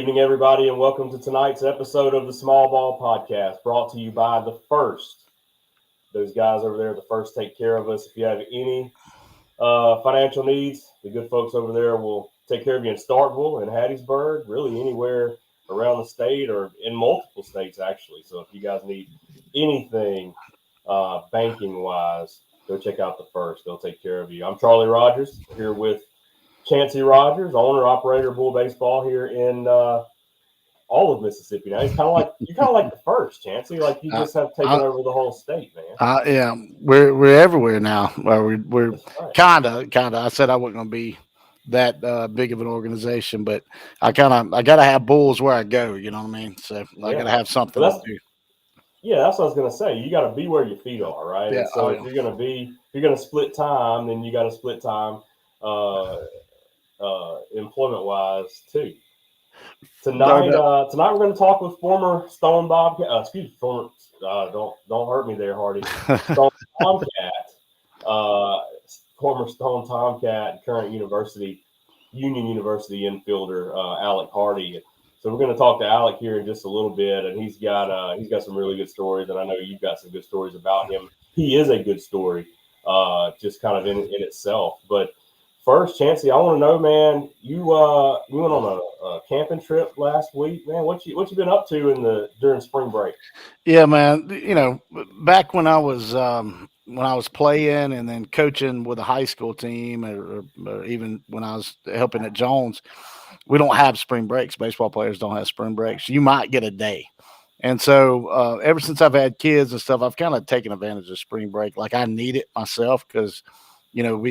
evening, everybody, and welcome to tonight's episode of the Small Ball Podcast, brought to you by The First. Those guys over there, The First, take care of us. If you have any financial needs, the good folks over there will take care of you in Starkville and Hattiesburg, really anywhere around the state or in multiple states, actually. So if you guys need anything banking-wise, go check out The First. They'll take care of you. I'm Charlie Rogers, here with Chancy Rogers, owner operator of Bull Baseball here in all of Mississippi. Now he's kind of like the First, Chancy. Like you just have taken over the whole state, man. Yeah, we're everywhere now. Well, we're right. kind of. I said I wasn't going to be that big of an organization, but I got to have bulls where I go. You know what I mean? So I got to have something to do. Yeah, that's what I was gonna say. You got to be where your feet are, right? Yeah, and so if you're gonna split time, then you got to split time. Employment wise too. Tonight we're going to talk with former Stone Bobcat. Don't hurt me there, Hardy. Stone Tomcat, former Stone Tomcat, current Union University infielder Alec Hardy. So we're going to talk to Alec here in just a little bit, and he's got some really good stories, and I know you've got some good stories about him. He is a good story, just kind of in itself, but. First, Chancy, I want to know, man. You went on a camping trip last week, man. What you been up to during spring break? Yeah, man. You know, back when I was playing and then coaching with a high school team, or even when I was helping at Jones, we don't have spring breaks. Baseball players don't have spring breaks. You might get a day, and so ever since I've had kids and stuff, I've kind of taken advantage of spring break. Like I need it myself because, you know,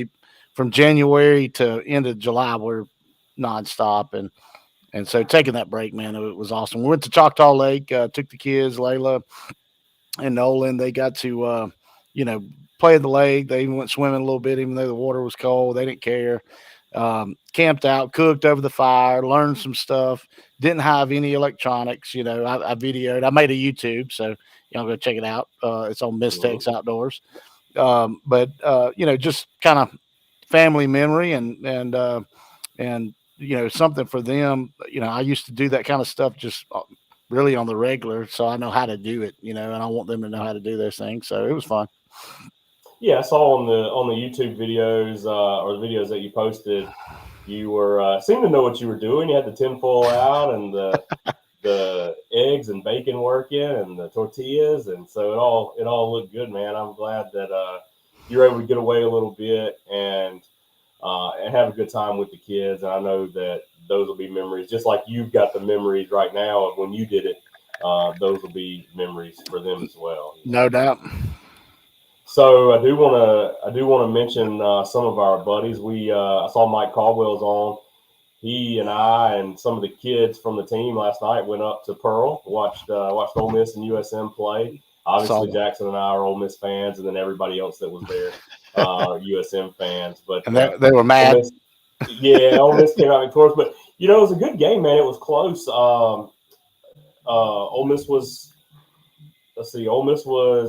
from January to end of July, we're nonstop. And so taking that break, man, it was awesome. We went to Choctaw Lake, took the kids, Layla and Nolan. They got to, play in the lake. They even went swimming a little bit, even though the water was cold. They didn't care. Camped out, cooked over the fire, learned some stuff. Didn't have any electronics. You know, I videoed. I made a YouTube, so y'all go check it out. It's on Mistex Outdoors. Just kind of family memory and something for them. I used to do that kind of stuff just really on the regular, so I know how to do it, and I want them to know how to do those things. So it was fun. Yeah, I saw on the YouTube videos or the videos that you posted, you were seemed to know what you were doing. You had the tinfoil out and the eggs and bacon working and the tortillas, and so it all looked good, man. I'm glad that you were able to get away a little bit and have a good time with the kids. And I know that those will be memories, just like you've got the memories right now of when you did it. Those will be memories for them as well. No doubt. So I do want to mention some of our buddies. I saw Mike Caldwell's on. He and I and some of the kids from the team last night went up to Pearl, watched Ole Miss and USM play. Obviously, Jackson and I are Ole Miss fans, and then everybody else that was there USM fans. But and they were mad. Ole Miss came out victorious. But it was a good game, man. It was close. Ole Miss was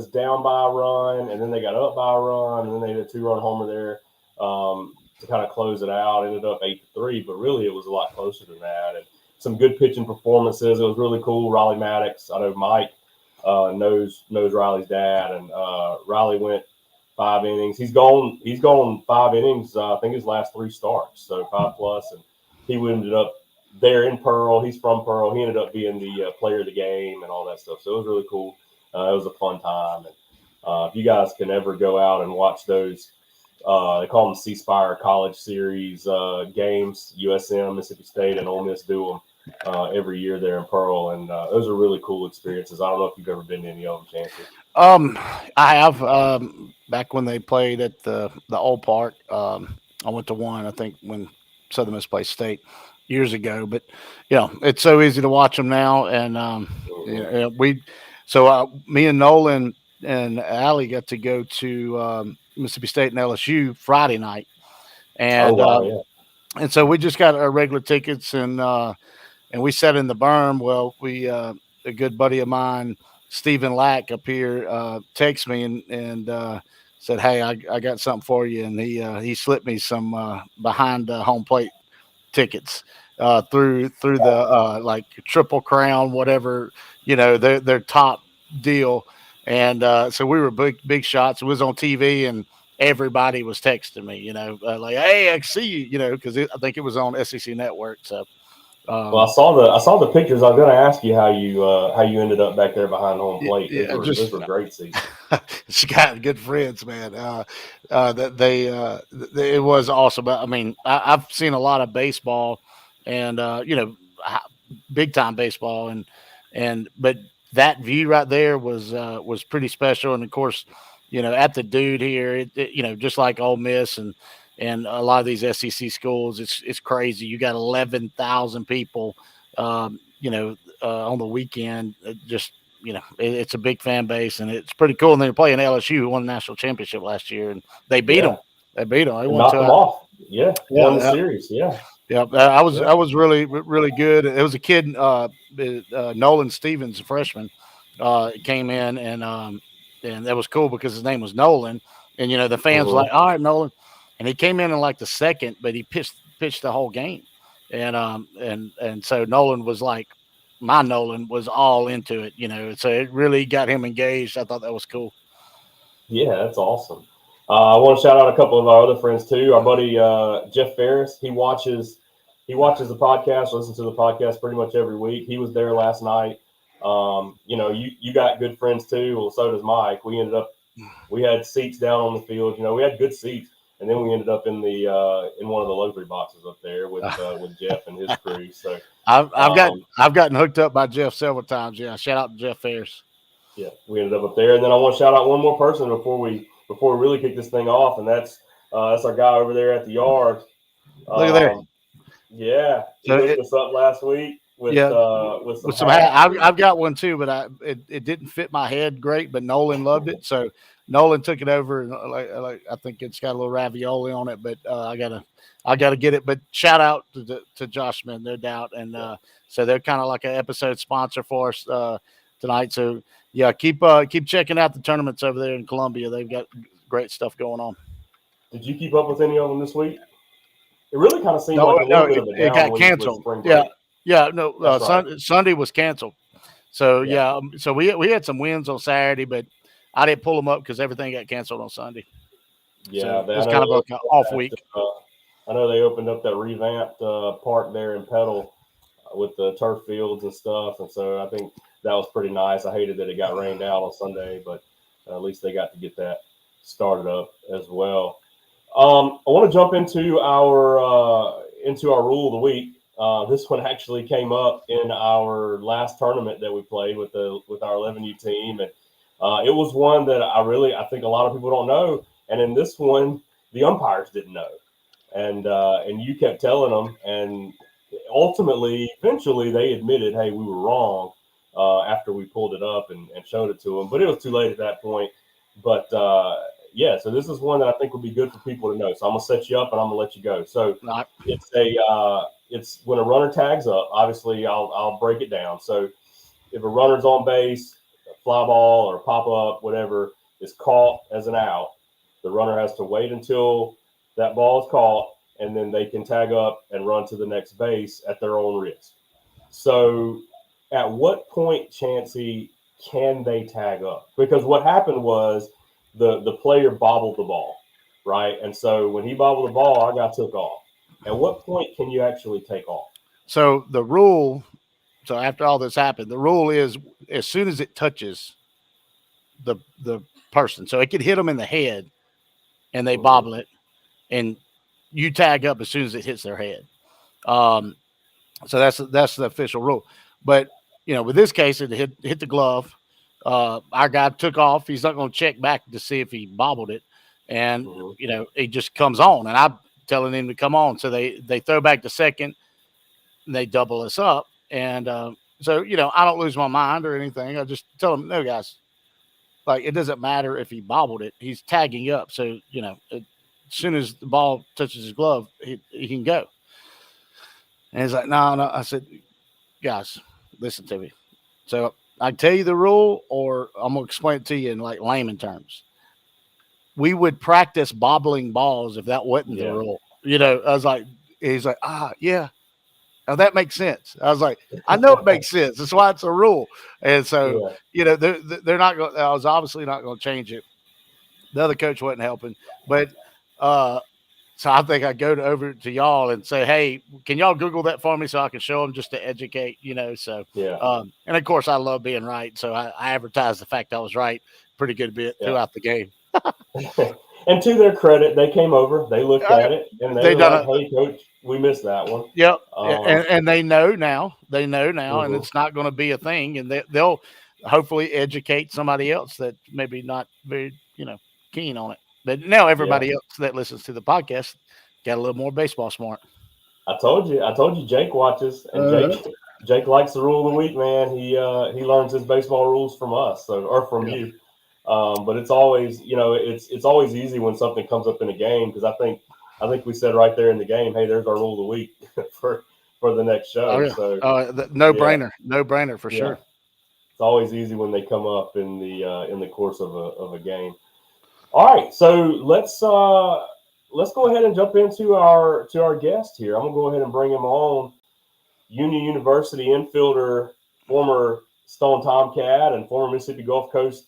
down by a run, and then they got up by a run, and then they had a 2-run homer there to kind of close it out. Ended up 8-3, but really it was a lot closer than that. And some good pitching performances. It was really cool. Riley Maddox, I know Mike knows Riley's dad, and Riley went 5 innings. He's gone 5 innings. I think his last 3 starts, so 5+. And he ended up there in Pearl. He's from Pearl. He ended up being the player of the game and all that stuff. So it was really cool. It was a fun time. And if you guys can ever go out and watch those, they call them C Spire College Series games. USM, Mississippi State, and Ole Miss do them every year there in Pearl, and those are really cool experiences. I don't know if you've ever been to any of them, Chancy. I have. Back when they played at the old park, I went to one. I think when Southern Miss played State years ago. But it's so easy to watch them now, and me and Nolan and Allie got to go to Mississippi State and LSU Friday night, and and so we just got our regular tickets, and we sat in the berm. Well, a good buddy of mine, Stephen Lack, up here, texted me and said, "Hey, I got something for you," and he slipped me some behind home plate tickets. through the like Triple Crown, whatever, their top deal. And so we were big shots. It was on TV, and everybody was texting me, like, "Hey, I see you," because I think it was on SEC Network. So, Well, I saw the pictures. I was going to ask you how you ended up back there behind home plate. Those were great seats. She got good friends, man. That it was awesome. I mean, I've seen a lot of baseball, and big time baseball, but that view right there was pretty special. And of course, at the dude here, just like Ole Miss and a lot of these SEC schools, it's crazy. You got 11,000 people, on the weekend. It's a big fan base, and it's pretty cool. And they're playing LSU, who won the national championship last year, and they beat them. They beat them. They knocked them off. Yeah, won the series. Yeah. Yeah, I was really good. It was a kid, Nolan Stevens, a freshman, came in, and that was cool because his name was Nolan, and the fans were like, "All right, Nolan," and he came in like the second, but he pitched the whole game, and so Nolan was like, my Nolan was all into it, so it really got him engaged. I thought that was cool. Yeah, that's awesome. I want to shout out a couple of our other friends too. Our buddy Jeff Ferris, he watches the podcast, listens to the podcast pretty much every week. He was there last night. You got good friends too. Well, so does Mike. We had seats down on the field. We had good seats, and then we ended up in one of the luxury boxes up there with Jeff and his crew. So I've gotten hooked up by Jeff several times. Yeah, shout out to Jeff Ferris. Yeah, we ended up there, and then I want to shout out one more person before we really kick this thing off, and that's our guy over there at the yard. Look at there. Yeah, he hooked us up last week with some I've got one too, but it didn't fit my head great. But Nolan loved it, so Nolan took it over, and like I think it's got a little ravioli on it. But I gotta get it. But shout out to Josh Smith, no doubt, and so they're kind of like an episode sponsor for us tonight. So yeah, keep checking out the tournaments over there in Columbia. They've got great stuff going on. Did you keep up with any of them this week? It really kind of seemed like a little bit of a down it got canceled. Sunday was canceled. So so we had some wins on Saturday, but I didn't pull them up because everything got canceled on Sunday. Yeah, so it was kind of an off week. I know they opened up that revamped park there in Petal with the turf fields and stuff, and so I think that was pretty nice. I hated that it got rained out on Sunday, but at least they got to get that started up as well. I want to jump into our rule of the week. This one actually came up in our last tournament that we played with our 11U team, and it was one that I think a lot of people don't know. And in this one, the umpires didn't know, and you kept telling them, and eventually they admitted, hey, we were wrong after we pulled it up and showed it to them, but it was too late at that point. But yeah, so this is one that I think would be good for people to know. So I'm gonna set you up and I'm gonna let you go. So it's when a runner tags up. Obviously, I'll break it down. So if a runner's on base, a fly ball or pop up, whatever, is caught as an out, the runner has to wait until that ball is caught, and then they can tag up and run to the next base at their own risk. So at what point, Chancy, can they tag up? Because what happened was the player bobbled the ball, right? And so when he bobbled the ball, our guy took off. At what point can you actually take off? So the rule, so after all this happened, the rule is as soon as it touches the person, so it could hit them in the head and they bobble it, and you tag up as soon as it hits their head. So that's the official rule. But with this case, it hit the glove. Our guy took off. He's not going to check back to see if he bobbled it, and it just comes on. And I'm telling him to come on. So they throw back to second, and they double us up. And so I don't lose my mind or anything. I just tell him, no, guys, like it doesn't matter if he bobbled it. He's tagging up. So as soon as the ball touches his glove, he can go. And he's like, no. I said, guys, listen to me. So I can tell you the rule, or I'm going to explain it to you in like layman terms. We would practice bobbling balls if that wasn't the rule. I was like, he's like, yeah. Oh, that makes sense. I was like, I know it makes sense. That's why it's a rule. And so, they're not going. I was obviously not going to change it. The other coach wasn't helping, but so I think I go over to y'all and say, hey, can y'all Google that for me so I can show them just to educate, So, Yeah. And of course, I love being right. So I advertised the fact I was right pretty good bit throughout the game. And to their credit, they came over, they looked at it, and they were like, hey, coach, we missed that one. Yep. And they know now. They know now, and it's not going to be a thing. And they'll hopefully educate somebody else that maybe not very, keen on it. But now everybody else that listens to the podcast got a little more baseball smart. I told you Jake watches, and Jake likes the rule of the week, man. He learns his baseball rules from us, or from you. But it's always, it's always easy when something comes up in a game, because I think we said right there in the game, hey, there's our rule of the week for the next show. Oh, yeah. So no brainer for sure. It's always easy when they come up in the course of a game. All right, so let's go ahead and jump into our guest here. I'm gonna go ahead and bring him on. Union University infielder, former Stone Tomcat, and former Mississippi Gulf Coast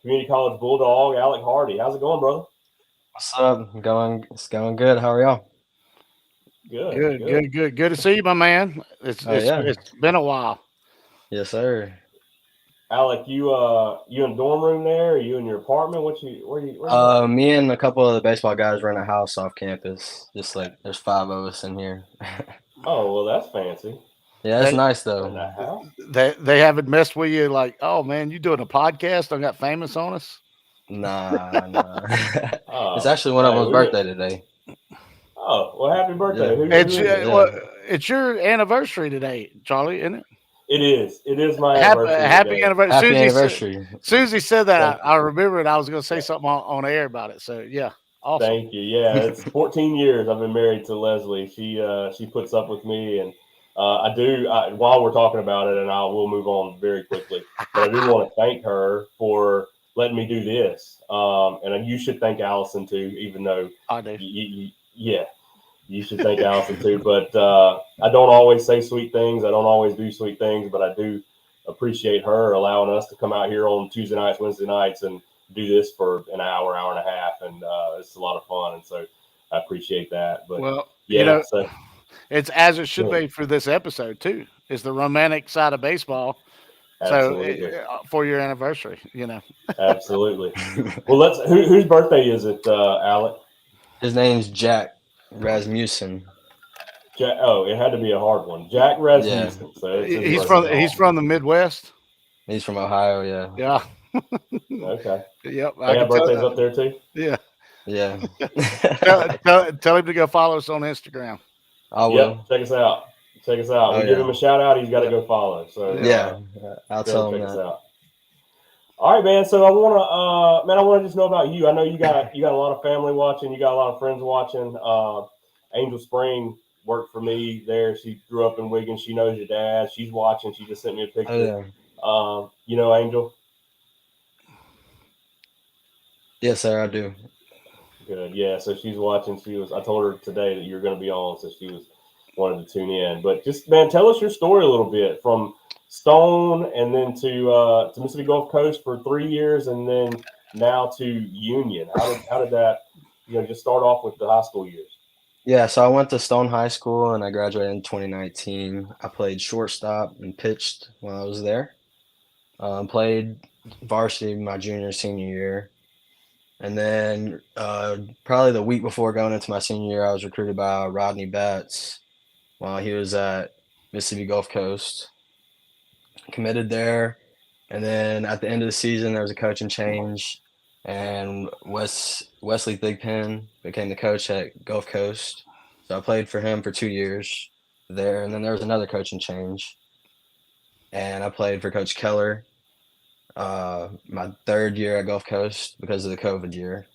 Community College Bulldog, Alec Hardy. How's it going, brother? What's up? It's going good. How are y'all? Good to see you, my man. It's been a while. Yes, sir. Alec, you in dorm room there? Are you in your apartment? Where you me and a couple of the baseball guys rent a house off campus. Just like there's 5 of us in here. Oh, well, that's fancy. Yeah, it's nice though. They haven't messed with you like, oh man, you doing a podcast? I got famous on us. Nah. It's actually one of them's birthday today. Oh, well, happy birthday! Yeah. It's your anniversary today, Charlie, isn't it? It is. It is my anniversary. Happy anniversary! Happy anniversary! Susie said that. I remember it. I was going to say something on air about it. So yeah, awesome. Thank you. Yeah, it's 14 years I've been married to Leslie. She puts up with me, and while we're talking about it, and we'll move on very quickly. But I do want to thank her for letting me do this. And you should thank Allison too, even though I do. You should thank Allison too. But I don't always say sweet things. I don't always do sweet things, but I do appreciate her allowing us to come out here on Tuesday nights, Wednesday nights, and do this for an hour and a half. And it's a lot of fun. And so I appreciate that. But it's as it should be for this episode too. It's the romantic side of baseball. Absolutely. So for your anniversary, Absolutely. Well, whose birthday is it, Alec? His name's Jack Rasmussen. It had to be a hard one. Jack Rasmussen. Yeah. So he's from the Midwest. He's from Ohio. Yeah. Yeah. Okay. Yep. They have birthdays up there too. Yeah. Yeah. tell him to go follow us on Instagram. I will. Check us out. We give him a shout out. He's got to go follow. So I'll tell him check that. us out. All right, man. So I want to just know about you. I know you got a lot of family watching. You got a lot of friends watching. Angel Spring worked for me there. She grew up in Wiggins. She knows your dad. She's watching. She just sent me a picture. Oh, yeah. You know Angel? Yes, sir. I do. Good. Yeah. So she's watching. I told her today that you're going to be on, so she wanted to tune in. But just, man, tell us your story a little bit from Stone and then to Mississippi Gulf Coast for 3 years, and then now to Union. How did that, just start off with the high school years? Yeah, so I went to Stone High School and I graduated in 2019. I played shortstop and pitched while I was there. Played varsity my senior year. And then probably the week before going into my senior year, I was recruited by Rodney Batts while he was at Mississippi Gulf Coast. Committed there. And then at the end of the season, there was a coaching change. And Wesley Thigpen became the coach at Gulf Coast. So I played for him for 2 years there. And then there was another coaching change. And I played for Coach Keller my 3rd year at Gulf Coast because of the COVID year.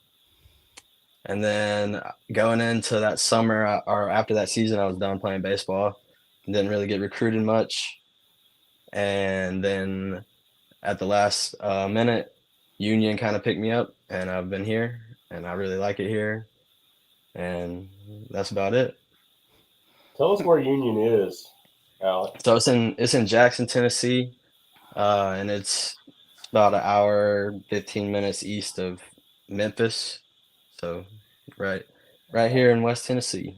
And then going into that summer or after that season, I was done playing baseball. Didn't really get recruited much. And then at the last minute, Union kind of picked me up, and I've been here, and I really like it here. And that's about it. Tell us where Union is Alec? So it's in Jackson, Tennessee, and it's about an hour, 15 minutes east of Memphis. So right here in West Tennessee.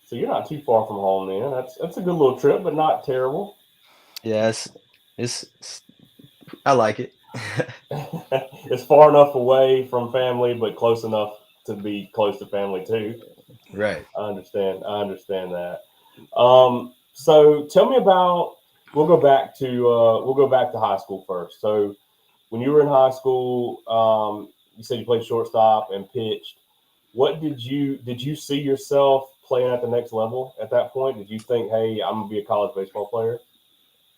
So you're not too far from home, then. That's a good little trip, but not terrible. Yeah, it's I like it. It's far enough away from family, but close enough to be close to family too. Right. I understand. I understand that. So tell me about. We'll go back to high school first. So when you were in high school, you said you played shortstop and pitched. What did you see yourself playing at the next level at that point? Did you think, hey, I'm gonna be a college baseball player?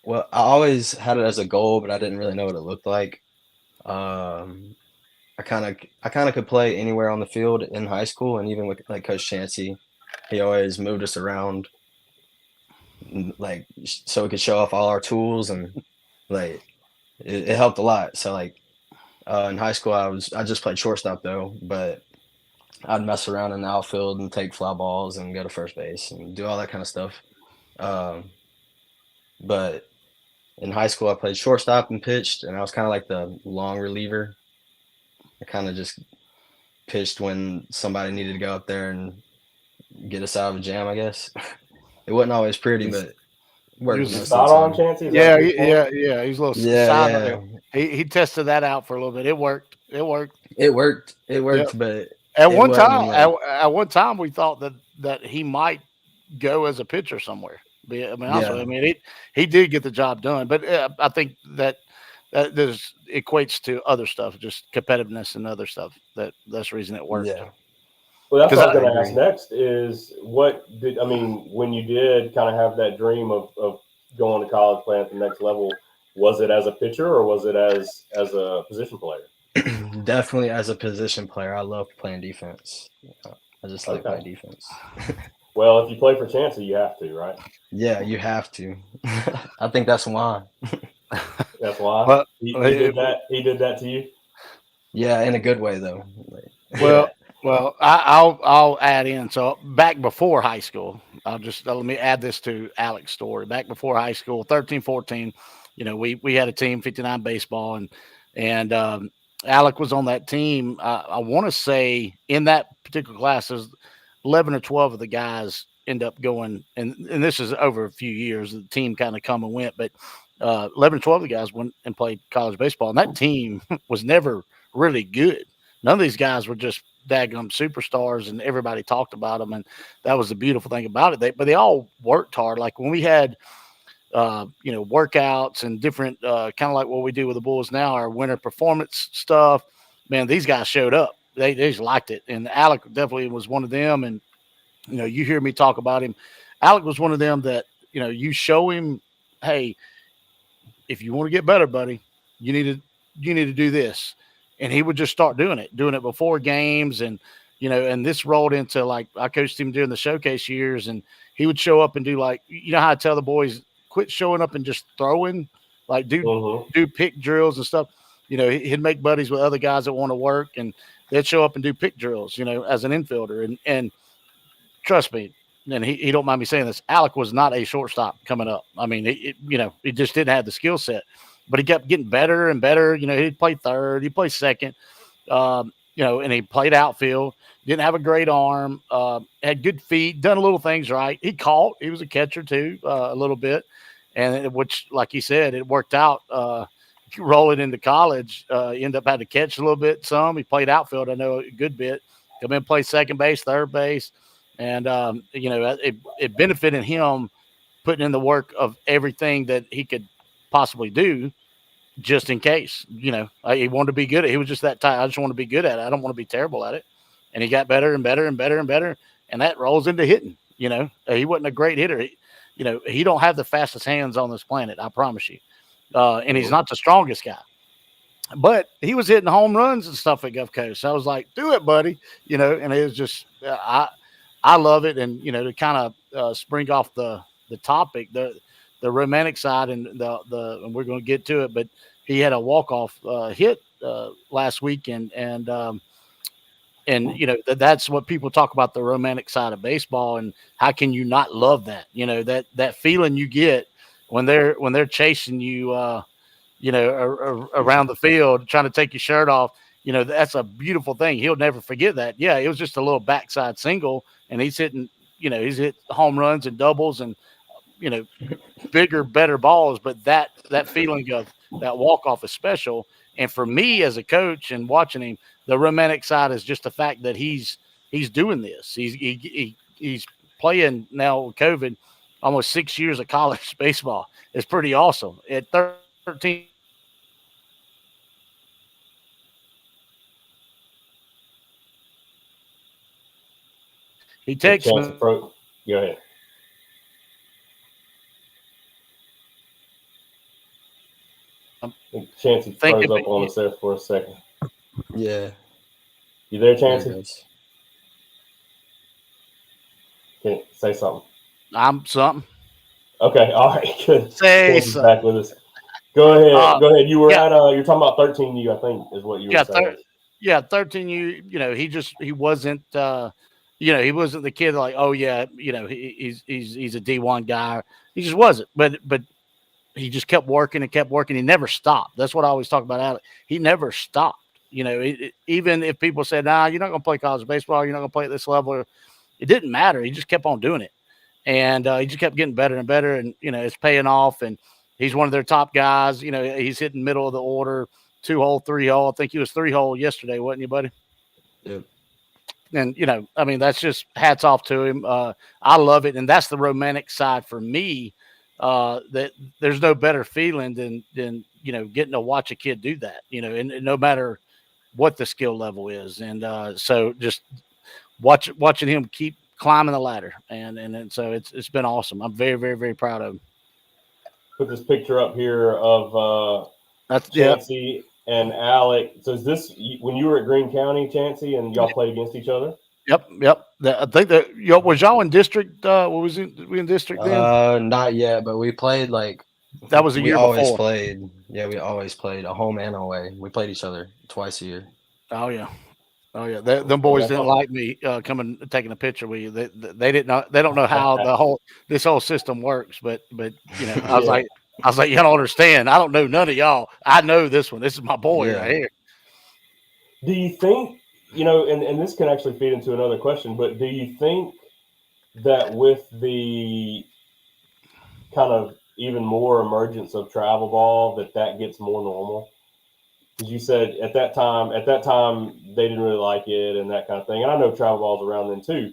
Well, I always had it as a goal, but I didn't really know what it looked like. Um, I kind of could play anywhere on the field in high school, and even with like Coach Chancy, he always moved us around, like so we could show off all our tools, and like it helped a lot. So like in high school, I just played shortstop though, but I'd mess around in the outfield and take fly balls and go to first base and do all that kind of stuff. Um, but in high school, I played shortstop and pitched, and I was kind of like the long reliever. I kind of just pitched when somebody needed to go up there and get us out of a jam, I guess. It wasn't always pretty, but it worked was- You most of the spot on, time. Chancey? Is that Yeah, what you're saying? yeah. He's a little Yeah, side. yeah. He tested that out for a little bit. It worked. It worked. It worked. It Yeah. worked, but At it one wasn't time, like at one time, we thought that he might go as a pitcher somewhere. I mean, honestly, yeah, I mean, he did get the job done, but I think that there's equates to other stuff, just competitiveness and other stuff. That's the reason it worked. yeah. Well, that's Because what I was I going to ask agree. next. Is what did I mean when you did kind of have that dream of going to college, playing at the next level? Was it as a pitcher or was it as a position player? Definitely as a position player, I love playing defense. I just like Okay. playing defense. Well, if you play for Chancey, you have to, right? Yeah, you have to. I think that's why. That's why well, he did that. He did that to you. Yeah, in a good way though. well, I'll add in. So back before high school, let me add this to Alec's story. Back before high school, 13, 14, we had a team, 59 baseball, and Alec was on that team. I want to say in that particular class, there's 11 or 12 of the guys end up going, and this is over a few years. The team kind of come and went, but 11 or 12 of the guys went and played college baseball, and that team was never really good. None of these guys were just daggum superstars, and everybody talked about them, and that was the beautiful thing about it. But they all worked hard. Like when we had workouts and different kind of like what we do with the Bulls now, our winter performance stuff. Man, these guys showed up. They just liked it, and Alec definitely was one of them. And you hear me talk about him. Alec was one of them that you show him, hey, if you want to get better, buddy, you need to do this, and he would just start doing it before games, and and this rolled into like I coached him during the showcase years, and he would show up and do like how I tell the boys quit showing up and just throwing, like Mm-hmm. do pick drills and stuff. He'd make buddies with other guys that want to work, and they'd show up and do pick drills, as an infielder, and trust me, and he don't mind me saying this, Alec was not a shortstop coming up. I mean, he just didn't have the skill set, but he kept getting better and better. He'd play third, he'd play second, and he played outfield. Didn't have a great arm, had good feet, done little things right. He caught, he was a catcher too, a little bit, and which, like he said, it worked out. Rolling into college, he ended up having to catch a little bit. He played outfield, I know, a good bit. Come in, play second base, third base. And, it benefited him putting in the work of everything that he could possibly do just in case. He wanted to be good at it. He was just that type. I just want to be good at it. I don't want to be terrible at it. And he got better and better and better and better. And that rolls into hitting. He wasn't a great hitter. He don't have the fastest hands on this planet, I promise you. And he's not the strongest guy. But he was hitting home runs and stuff at Gulf Coast. So I was like, do it, buddy. And it was just, I love it. And, to kind of spring off the topic, the romantic side and and we're going to get to it, but he had a walk-off hit last weekend. And And that's what people talk about, the romantic side of baseball, and how can you not love that? That feeling you get when they're chasing you, around the field, trying to take your shirt off. That's a beautiful thing. He'll never forget that. Yeah, it was just a little backside single, and he's hitting, he's hit home runs and doubles, and bigger, better balls. But that feeling of that walk off is special. And for me as a coach and watching him, the romantic side is just the fact that he's doing this. He's playing now with COVID almost 6 years of college baseball. It's pretty awesome. At 13, he texts me. Go ahead. Chancy froze up on us there for a second. Yeah. You there, Chancy? Can you say something? I'm something. Okay, all right, good. Say something. Back with us. Go ahead. Go ahead. You were at you're talking about 13U, I think, is what you were saying. 13U. He wasn't. He wasn't the kid like, oh yeah, he's a D1 guy. He just wasn't. But he just kept working and kept working. He never stopped. That's what I always talk about Alec. He never stopped. Even if people said, nah, you're not going to play college baseball, you're not going to play at this level, it didn't matter. He just kept on doing it. And he just kept getting better and better. And, it's paying off. And he's one of their top guys. He's hitting middle of the order, 2-hole, 3-hole. I think he was 3-hole yesterday, wasn't you, buddy? Yep. And, that's just hats off to him. I love it. And that's the romantic side for me. That there's no better feeling than getting to watch a kid do that, and no matter what the skill level is. And so just watching him keep climbing the ladder, and so it's been awesome. I'm very, very, very proud of him. Put this picture up here of Chancy and Alec. So is this when you were at Greene County, Chancy, and y'all played against each other? Yep. I think that was y'all in district. What was it? We in district then? Not yet, but we played that was a year before. We always played a home and away. We played each other twice a year. Oh yeah. Them boys didn't like me coming taking a picture with you. They didn't know. They don't know how this whole system works. But I was like, you don't understand. I don't know none of y'all. I know this one. This is my boy right here. Do you think? And this can actually feed into another question, but do you think that with the kind of even more emergence of travel ball, that gets more normal? Because you said at that time they didn't really like it and that kind of thing. And I know travel ball's around then too,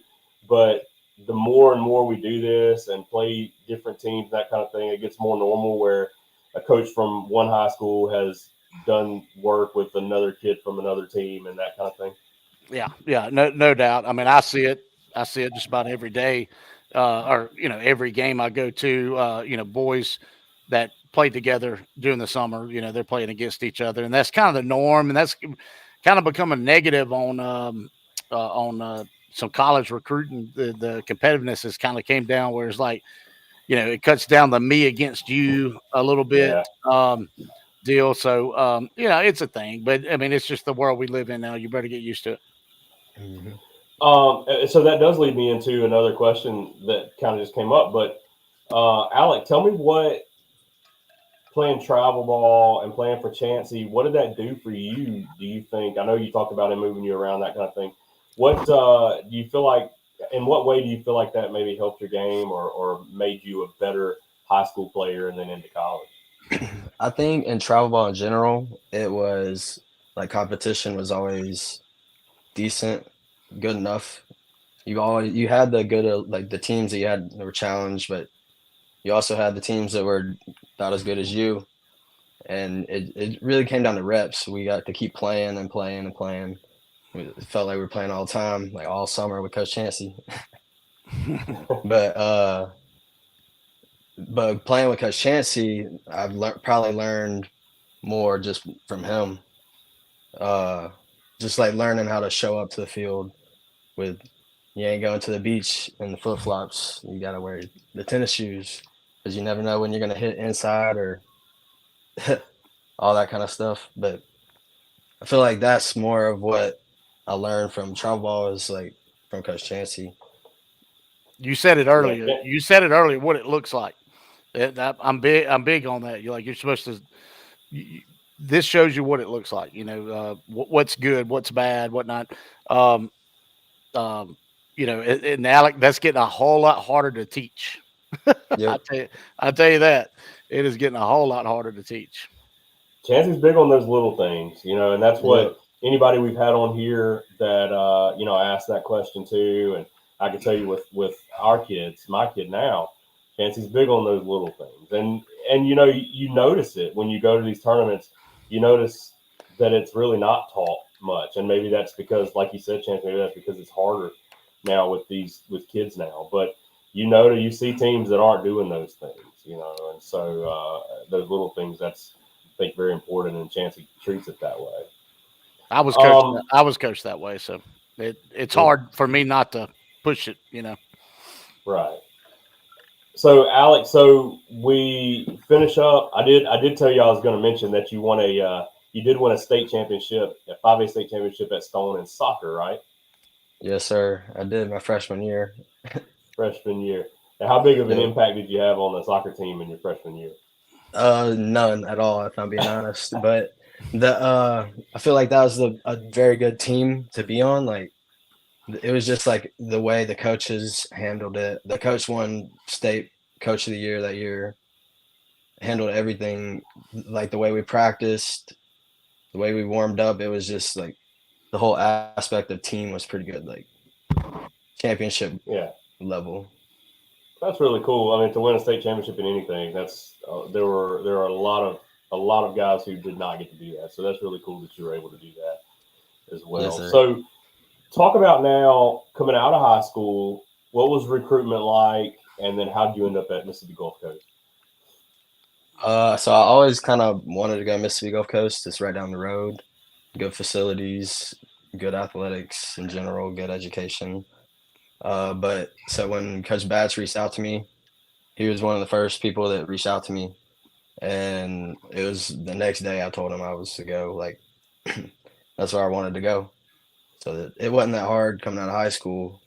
but the more and more we do this and play different teams, that kind of thing, it gets more normal where a coach from one high school has done work with another kid from another team and that kind of thing. Yeah, no doubt. I mean, I see it just about every day, or every game I go to. Boys that play together during the summer, they're playing against each other, and that's kind of the norm, and that's kind of become a negative on some college recruiting. The competitiveness has kind of came down, where it's like, it cuts down the me against you a little bit. Yeah. Deal. So, it's a thing, but I mean, it's just the world we live in now. You better get used to it. Mm-hmm. So that does lead me into another question that kind of just came up. But Alec, tell me what playing travel ball and playing for Chancy, what did that do for you? Do you think? I know you talked about him moving you around, that kind of thing. What do you feel like? In what way do you feel like that maybe helped your game or made you a better high school player and then into college? I think in travel ball in general, it was like competition was always decent, good enough. You had the good like the teams that you had that were challenged, but you also had the teams that were not as good as you. And it really came down to reps. We got to keep playing and playing and playing. It felt like we were playing all the time, like all summer with Coach Chancy. But playing with Coach Chancy, I've probably learned more just from him. Just like learning how to show up to the field with, you ain't going to the beach in the flip-flops. You got to wear the tennis shoes because you never know when you're going to hit inside or all that kind of stuff. But I feel like that's more of what I learned from travel ball is like from Coach Chancy. You said it earlier. Yeah. You said it earlier. What it looks like. I'm big. I'm big on that. You're supposed to. This shows you what it looks like. What's good, what's bad, whatnot. Um, and Alec, that's getting a whole lot harder to teach. Yep. I tell you that it is getting a whole lot harder to teach. Chancy's big on those little things, and that's what Yep. anybody we've had on here that asked that question too. And I can tell you with our kids, my kid now, Chancy's big on those little things, and you notice it when you go to these tournaments. You notice that it's really not taught much, and maybe that's because, like you said, Chancey, maybe that's because it's harder now with kids now. But you see teams that aren't doing those things, and so those little things that's I think very important, and Chancey treats it that way. I was coached. I was coached that way, so it's Yeah. hard for me not to push it. Right. So Alex, so we finish up. I did tell you I was going to mention that you did win a state championship, a 5A state championship at Stone in soccer, right? Yes, sir. I did my freshman year. Freshman year. And how big of an Yep. impact did you have on the soccer team in your freshman year? None at all, if I'm being honest. But I feel like that was a very good team to be on. Like it was just like the way the coaches handled it. The coach won state coach of the year that year. Handled everything like the way we practiced, the way we warmed up. It was just like the whole aspect of team was pretty good. Like championship level. That's really cool. I mean, to win a state championship in anything, that's there are a lot of guys who did not get to do that. So that's really cool that you were able to do that as well. Yes, so talk about now coming out of high school. What was recruitment like, and then how did you end up at Mississippi Gulf Coast? So I always kind of wanted to go to Mississippi Gulf Coast. It's right down the road. Good facilities, good athletics in general, good education. But so when Coach Batch reached out to me, he was one of the first people that reached out to me. And it was the next day I told him I was to go. Like, that's where I wanted to go. So it wasn't that hard coming out of high school.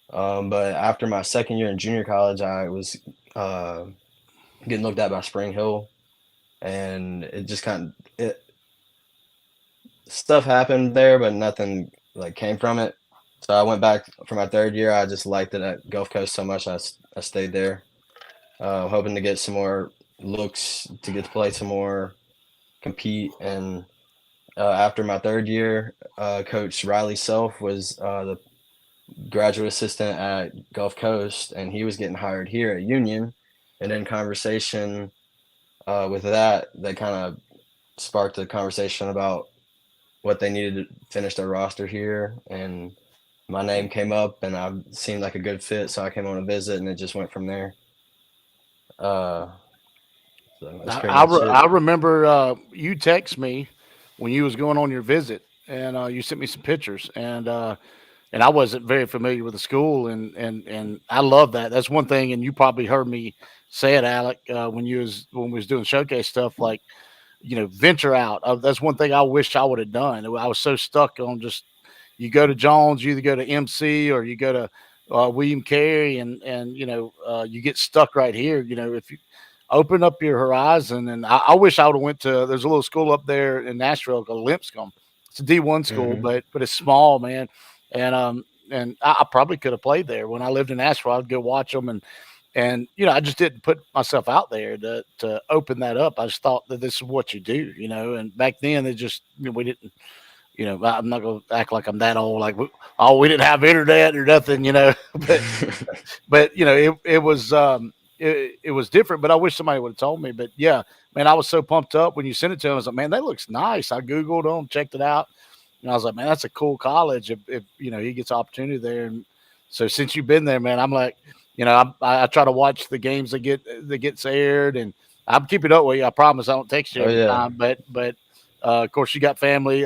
But after my second year in junior college, I was getting looked at by Spring Hill. And it just stuff happened there, but nothing like came from it. So I went back for my third year. I just liked it at Gulf Coast so much. I stayed there, hoping to get some more looks, to get to play some more, compete. And after my third year, Coach Riley Self was the graduate assistant at Gulf Coast, and he was getting hired here at Union. And in conversation with that, they kind of sparked a conversation about what they needed to finish their roster here. And my name came up, and I seemed like a good fit, so I came on a visit, and it just went from there. So that's pretty much it. I remember you text me when you was going on your visit, and you sent me some pictures, and I wasn't very familiar with the school, and I love that. That's one thing, and you probably heard me say it, Alec, when we was doing showcase stuff, like venture out. That's one thing I wish I would have done. I was so stuck on just you go to Jones, you either go to MC or you go to William Carey, and you get stuck right here. If you open up your horizon, and I wish I would have went to. There's a little school up there in Nashville called Lipscomb. It's a D1 school, but it's small, man, and I probably could have played there when I lived in Nashville. I'd go watch them, and I just didn't put myself out there to open that up. I just thought that this is what you do, and back then it just we didn't. I'm not going to act like I'm that old. Like, we didn't have internet or nothing, but it was it was different. But I wish somebody would have told me. But yeah, man, I was so pumped up when you sent it to him. I was like, man, that looks nice. I Googled them, checked it out, and I was like, man, that's a cool college. If he gets opportunity there. And so since you've been there, man, I'm like, I try to watch the games that gets aired, and I'm keeping up with you. I promise I don't text you every time. But of course, you got family.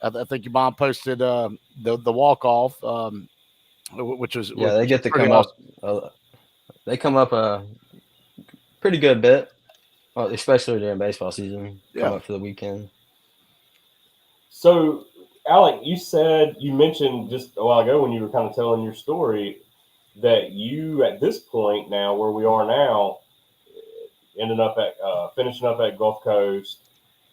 I think your mom posted the walk off, which was they get to come awesome. up. They come up a pretty good bit, especially during baseball season. Come up for the weekend. So Alec, you mentioned just a while ago when you were kind of telling your story that you, at this point now, where we are now, ended up at finishing up at Gulf Coast.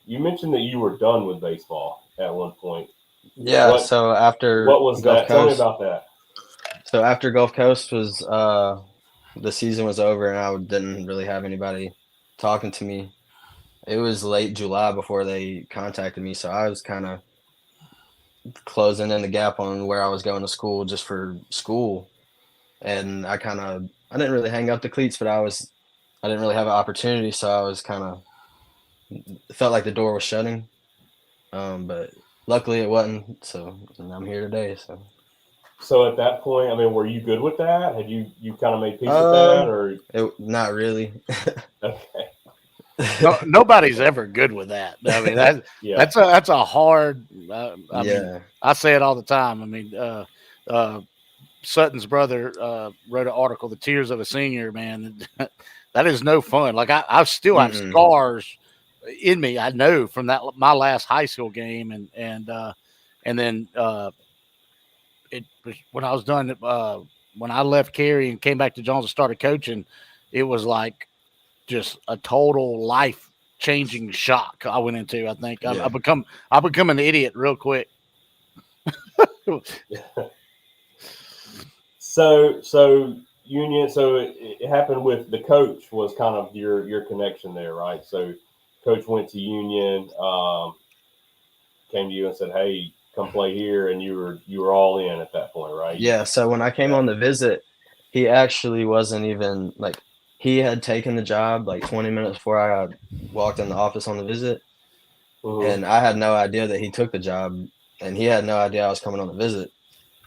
You mentioned that you were done with baseball at one point. Yeah, What so after what was Gulf that? Tell me Coast, about that. so after Gulf Coast was the season was over and I didn't really have anybody talking to me. It was late July before they contacted me, so I was kind of closing in the gap on where I was going to school just for school. And I didn't really hang up the cleats, but I didn't really have an opportunity, so I was kind of felt like the door was shutting. But luckily it wasn't, so and I'm here today. So at that point, I mean, were you good with that? Had you kind of made peace with that, Uh, or not really. okay, No, nobody's ever good with that. I mean, yeah, that's a hard. I mean, Yeah, I say it all the time. I mean, Sutton's brother wrote an article, "The Tears of a Senior." Man, that is no fun. Like I still have mm-mm. scars in me. I know from that my last high school game, and then it was when I was done. When I left Cary and came back to Jones and started coaching, it was like just a total life changing shock I went into. I think Yeah. I become an idiot real quick. so Union. So it happened with the coach was kind of your connection there, right? So coach went to Union, came to you and said, "Hey, come play here," and you were all in at that point, right? Yeah, so when I came Yeah. on the visit, he actually wasn't even like he had taken the job like 20 minutes before I walked in the office on the visit, Mm-hmm. and I had no idea that he took the job, and he had no idea I was coming on the visit.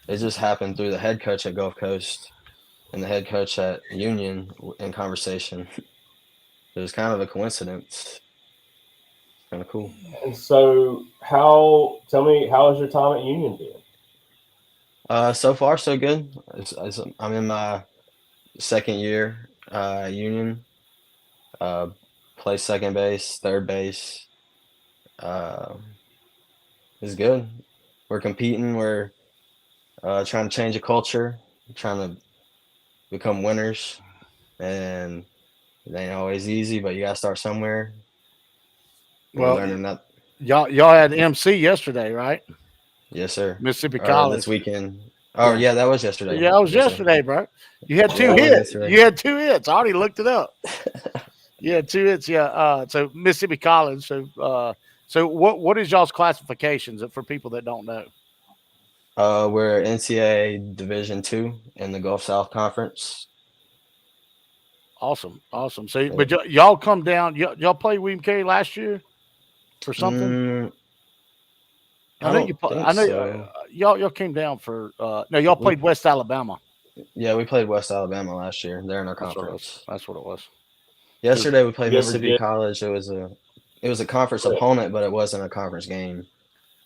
It just happened through the head coach at Gulf Coast and the head coach at Union in conversation. It was kind of a coincidence. Kind of cool. And so, tell me, how has your time at Union been? So far so good. I'm in my second year at Union. Uh, play second base, third base. Uh, it's good. We're competing. We're trying to change a culture, trying to become winners, and it ain't always easy, but you gotta start somewhere. We're Well, learning that. y'all had MC yesterday, right? Yes, sir. Mississippi Or this College. weekend. Oh, Yeah, yeah, that was yesterday. yeah, it was Yes, sir. yesterday, bro. You had two Yeah, Yeah. hits. that's right. You had 2 hits. I already looked it up. You had 2 hits. Yeah. So Mississippi College. So what is y'all's classifications for people that don't know? We're NCAA Division II in the Gulf South Conference. Awesome, awesome. So, Uh, but y'all come down. Y'all played William Carey last year for something. Mm, I I know you. don't think I know so. y'all came down for. No, y'all We played West Alabama. Yeah, we played West Alabama last year. They're in our That's what it was. conference. That's what it was. Yesterday we played You ever Mississippi get College. It was a conference opponent, but it wasn't a conference game.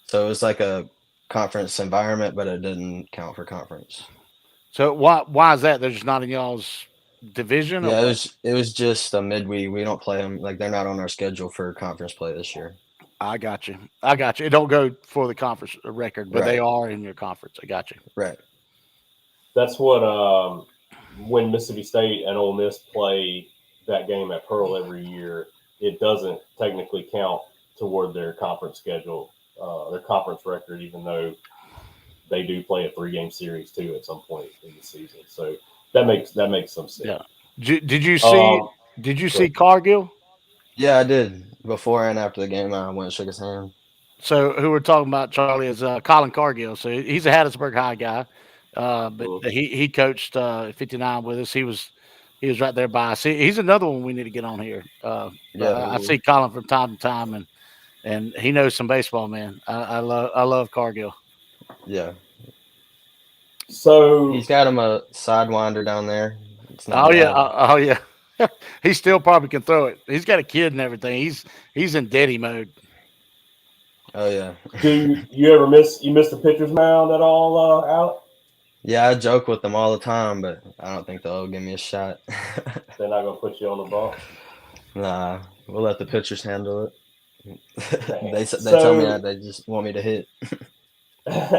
So it was like a conference environment, but it didn't count for conference. So why is that? They're just not in y'all's division or Yeah, what? it was just a midweek. We don't play them like they're not on our schedule for conference play this year. I got you. I got you. It don't go for the conference record, but they Right, are in your conference. I got you. right. that's what when Mississippi State and Ole Miss play that game at Pearl every year, it doesn't technically count toward their conference schedule, their conference record, even though they do play a 3-game series too at some point in the season. So that makes some sense. Yeah. Did you see? Um, Did you see but Cargill? Yeah, I did. Before and after the game, I went and shook his hand. So who we're talking about, Charlie, is Colin Cargill. So he's a Hattiesburg High guy, but he coached 59 with us. He was right there by us. He's another one we need to get on here. Yeah, I see Colin from time to time, and he knows some baseball, man. I love Cargill. yeah. so He's got him a sidewinder down there. It's not Oh yeah, bad. oh yeah. He still probably can throw it. He's got a kid and everything. He's in daddy mode. Oh yeah. do you ever miss the pitcher's mound at all, Alec? Yeah, I joke with them all the time, but I don't think they'll give me a shot. They're not gonna put you on the bump. Nah, we'll let the pitchers handle it. Dang. They tell me that So they just want me to hit.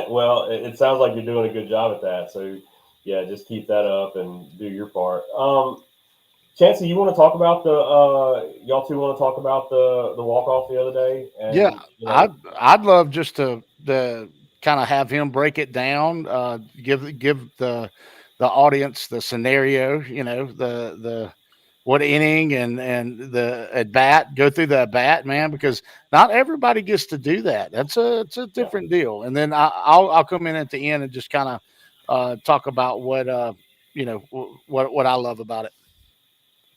Well, it sounds like you're doing a good job at that. So, yeah, just keep that up and do your part. Chancey, you want to talk about the y'all two want to talk about the walk off the other day, Yeah, and I'd love just to kind of have him break it down, give the audience the scenario, the what inning and the at bat, go through the at bat, man, because not everybody gets to do that. It's a yeah, different deal. And then I'll come in at the end and just kind of talk about what what I love about it.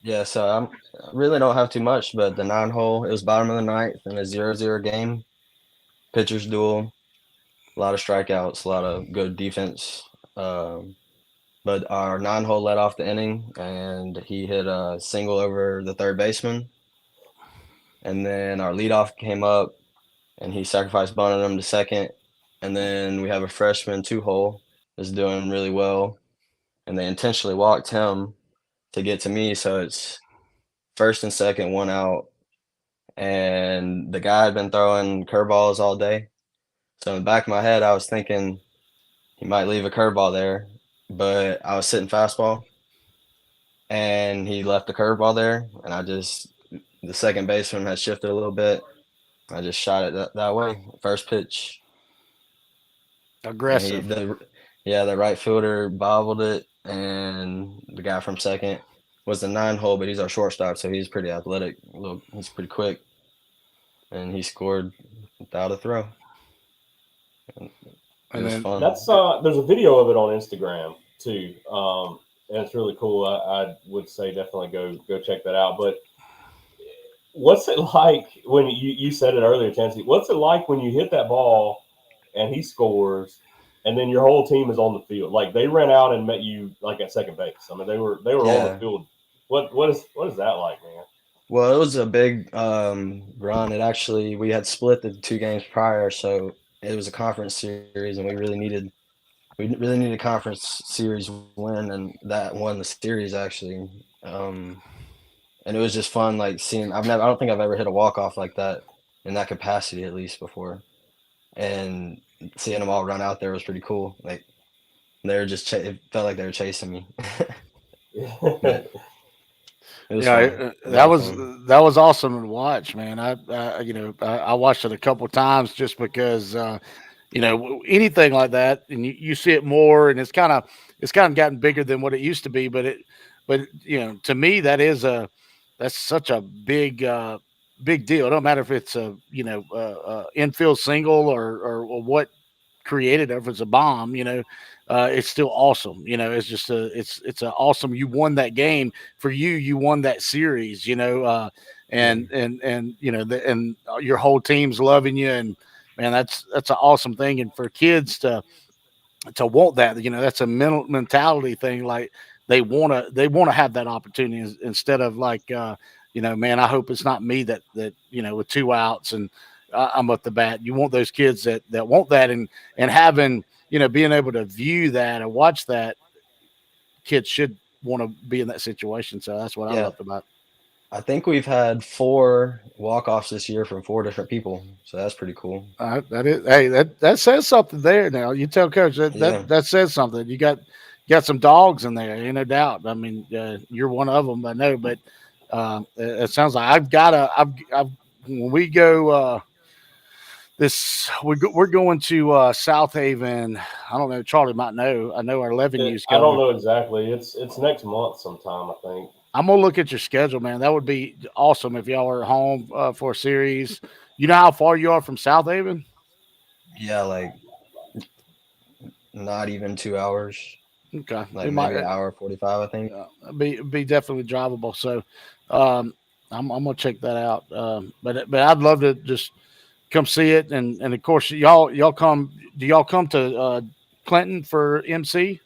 Yeah, so I really don't have too much, but the 9 hole, it was bottom of the ninth in a 0-0 game. Pitchers duel, a lot of strikeouts, a lot of good defense. Um, but our 9 hole led off the inning, and he hit a single over the third baseman. And then our leadoff came up, and he sacrificed bunted him to second. And then we have a freshman 2 hole that's doing really well, and they intentionally walked him to get to me. So it's first and second, 1 out, and the guy had been throwing curveballs all day. So in the back of my head, I was thinking he might leave a curveball there, but I was sitting fastball, and he left the curveball there, and the second baseman had shifted a little bit. I just shot it that way, first pitch, and Aggressive. the right fielder bobbled it, and the guy from second was the 9 hole, but he's our shortstop, so he's pretty athletic. He's pretty quick, and he scored without a throw. And it And was then fun. that's there's a video of it on Instagram too, and it's really cool. I would say definitely go check that out. But what's it like when you said it earlier, Chancey? What's it like when you hit that ball and he scores, and then your whole team is on the field? Like they ran out and met you like at second base. I mean, they were on the Yeah. field. What is that like, man? Well, it was a big run. We had split the 2 games prior, so it was a conference series, and we really needed a conference series win, and that won the series actually. And it was just fun, like seeing. I don't think I've ever hit a walk off like that in that capacity at least before, and seeing them all run out there was pretty cool. Like they were it felt like they were chasing me, but it was fun. A lot of fun. that was awesome to watch, man. I watched it a couple of times just because anything like that, and you see it more, and it's kind of gotten bigger than what it used to be. But to me, that's such a big deal. It don't matter if it's a infield single or what created it, if it's a bomb, it's still awesome. It's just it's a awesome. You won that game for you. You won that series. Yeah. And and your whole team's loving you, and man, that's an awesome thing. And for kids to want that, that's a mentality thing. Like they wanna have that opportunity instead of like man, I hope it's not me that with 2 outs and I'm at the bat. You want those kids that want that, and having being able to view that and watch that, kids should want to be in that situation. So that's what I Yeah. loved about it. I think we've had 4 walk-offs this year from 4 different people, so that's pretty cool. That is, hey, that says something there. Now you tell coach that Yeah. that says something. You got some dogs in there, ain't no doubt. I mean, you're one of them, I know. But it sounds like I've when we go we're going to South Haven. I don't know. Charlie might know. I know our 11U's I don't going. know exactly. It's next month sometime, I think. I'm gonna look at your schedule, man. That would be awesome if y'all are home for a series. You know how far you are from South Haven? Yeah, like not even 2 hours, Okay, we like might maybe an hour 45, I think. be definitely drivable. So um, I'm gonna check that out. But I'd love to just come see it, and of course y'all come. Do y'all come to Clinton for MC?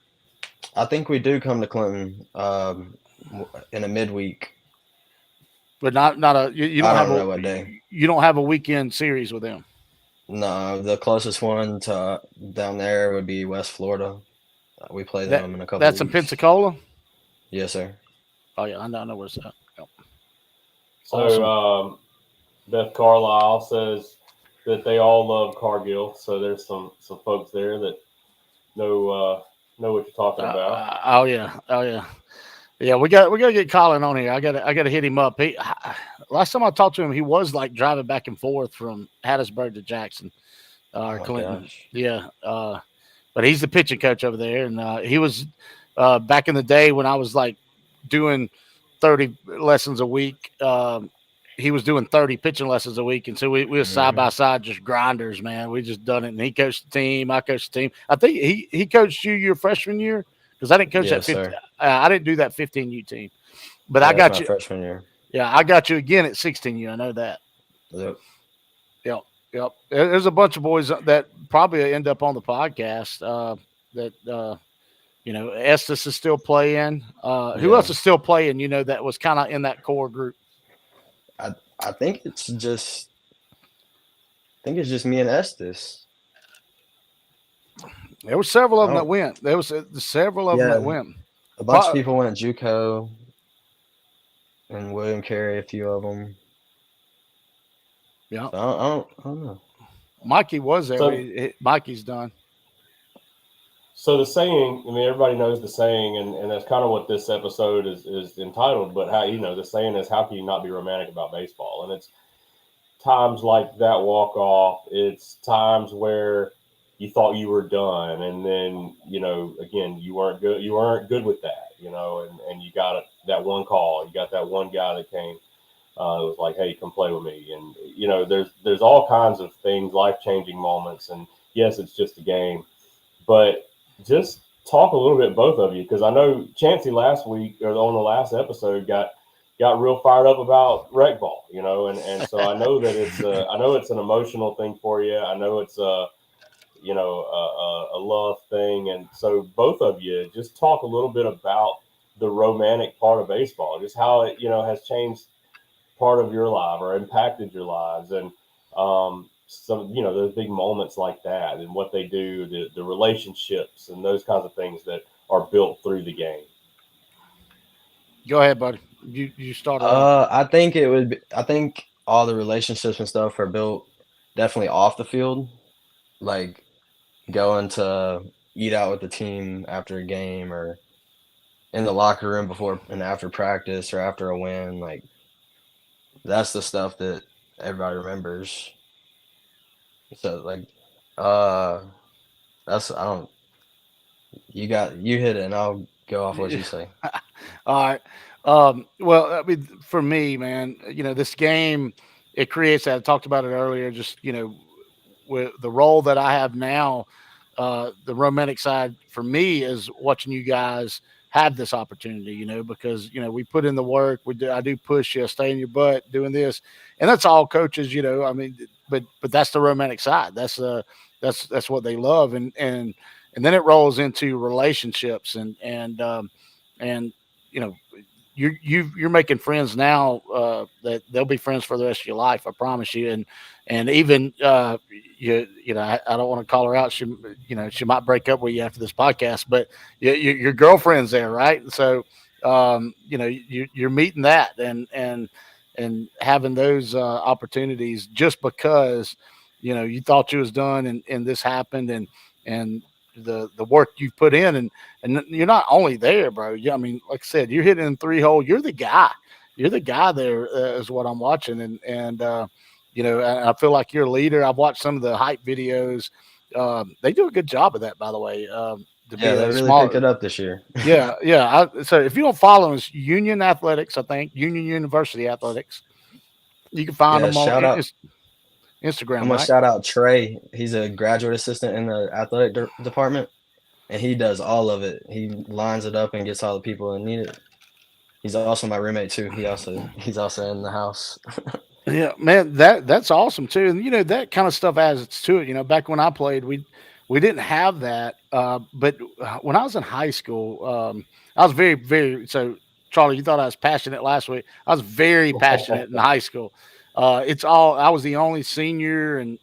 I think we do come to Clinton in a midweek. But not a you I don't have don't a know what day. you don't have a weekend series with them. No, the closest one to down there would be West Florida. We play That them in a couple that's in weeks. Pensacola. Yes, sir. Oh yeah, I know where's that. Yep. So Awesome. Beth Carlisle says that they all love Cargill. So there's some folks there that know what you're talking about. Oh yeah, oh yeah. Yeah, we got to get Colin on here. I got to hit him up. Last time I talked to him, he was like driving back and forth from Hattiesburg to Jackson or Oh my Clinton. gosh. Yeah, but he's the pitching coach over there, and he was back in the day when I was like doing 30 lessons a week. He was doing 30 pitching lessons a week, and so we were side by side, just grinders, man. We just done it, and he coached the team. I coached the team. I think he coached you your freshman year because I didn't coach that Yes, 15. sir. I didn't do that 15U team, but Yeah, I that's got my you. freshman year. Yeah, I got you again at 16U. I know that. Yep. Yep, yep. There's a bunch of boys that probably end up on the podcast. Estes is still playing. Who else Yeah. is still playing? That was kind of in that core group. I think it's just me and Estes. There were several of them Oh, that went. There was several of them that went. a bunch of people went JUCO, and William Carey, a few of them. Yeah, So I don't know. Mikey was there. So- Mikey's done. So the saying, I mean, everybody knows the saying, and that's kind of what this episode is entitled. But how the saying is, how can you not be romantic about baseball? And it's times like that walk off. It's times where you thought you were done, and then again, you weren't good. You weren't good with that, and you got that one call. You got that one guy that came. It was like, hey, come play with me, and there's all kinds of things, life changing moments, and yes, it's just a game, but just talk a little bit, both of you, because I know Chancy last week or on the last episode got real fired up about rec ball, and so I know that it's an emotional thing for you. I know it's a love thing, and so both of you just talk a little bit about the romantic part of baseball, just how it has changed part of your life or impacted your lives, and some those big moments like that and what they do, the relationships and those kinds of things that are built through the game. Go ahead, buddy. You started off. I think all the relationships and stuff are built definitely off the field, like going to eat out with the team after a game, or in the locker room before and after practice, or after a win. Like, that's the stuff that everybody remembers. So like, that's I don't. You hit it, and I'll go off what you say. All right. Well, I mean, for me, man, this game, it creates that. I talked about it earlier. Just with the role that I have now, the romantic side for me is watching you guys have this opportunity. Because we put in the work. I do push you, stay in your butt, doing this, and that's all coaches. I mean, but that's the romantic side. That's what they love, and then it rolls into relationships and you're making friends now that they'll be friends for the rest of your life. I promise you. And even I don't want to call her out. She might break up with you after this podcast, but your girlfriend's there, right? And so you're meeting that and having those opportunities just because you thought you was done and this happened and the work you've put in and you're not only there, bro. I mean, like I said, you're hitting in 3-hole. You're the guy. You're the guy there is what I'm watching. And I feel like you're a leader. I've watched some of the hype videos. They do a good job of that, by the way. They really picked it up this year. Yeah. So if you don't follow us, Union Athletics, I think Union University Athletics, you can find them on Instagram. I'm gonna shout out Trey. He's a graduate assistant in the athletic department, and he does all of it. He lines it up and gets all the people that need it. He's also my roommate too. He's also in the house. Yeah, man, that's awesome too. And that kind of stuff adds to it. Back when I played, we didn't have that. But when I was in high school, I was very, very so. Charlie, you thought I was passionate last week. I was very passionate in high school. I was the only senior, and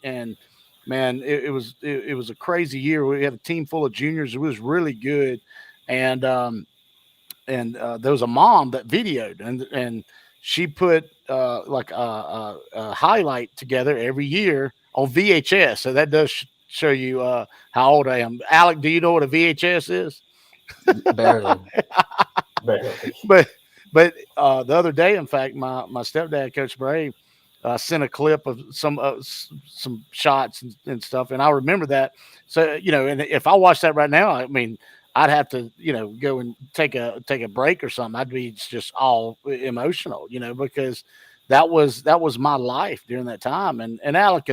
man, it was a crazy year. We had a team full of juniors. It was really good, and there was a mom that videoed, and she put like a highlight together every year on VHS. So that does show you how old I am. Alec, do you know what a VHS is? Barely. Barely. But the other day, in fact, my stepdad, Coach Bray, sent a clip of some shots and stuff, and I remember that. So and if I watch that right now, I mean, I'd have to go and take a break or something. I'd be just all emotional, because that was my life during that time. And Alec,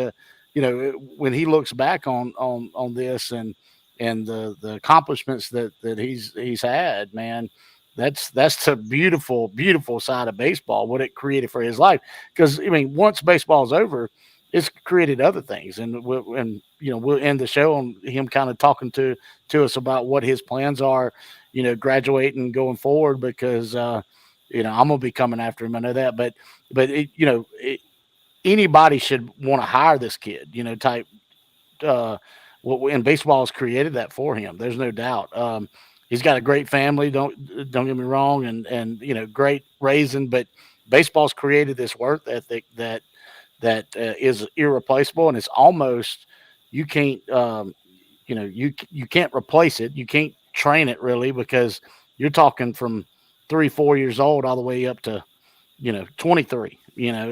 when he looks back on this and the accomplishments that he's had, man, that's the beautiful side of baseball, what it created for his life. Because I mean, once baseball's over, it's created other things, and we'll end the show on him kind of talking to us about what his plans are, graduating going forward. Because I'm gonna be coming after him. I know that, but anybody should want to hire this kid, type. And baseball has created that for him. There's no doubt. He's got a great family. Don't get me wrong, and great raising. But baseball's created this work ethic that is irreplaceable, and it's almost you can't you can't replace it. You can't train it really, because you're talking from 3-4 years old all the way up to 23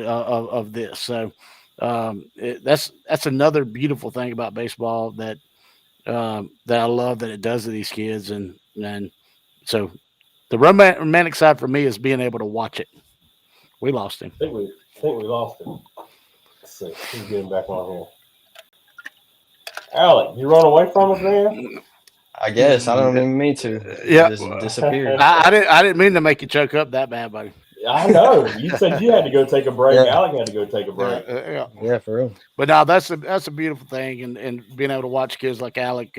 of this. So that's another beautiful thing about baseball that I love that it does to these kids. And so the romantic side for me is being able to watch it. We lost him. I think we lost him. Let's see. He's getting back on here. Alec, you run away from us, man? I guess I don't even mean to. Yeah. Just disappeared. I didn't mean to make you choke up that bad, buddy. I know. You said you had to go take a break. Yeah. Alec had to go take a break. Yeah, for real. But no, that's a beautiful thing, and being able to watch kids like Alec,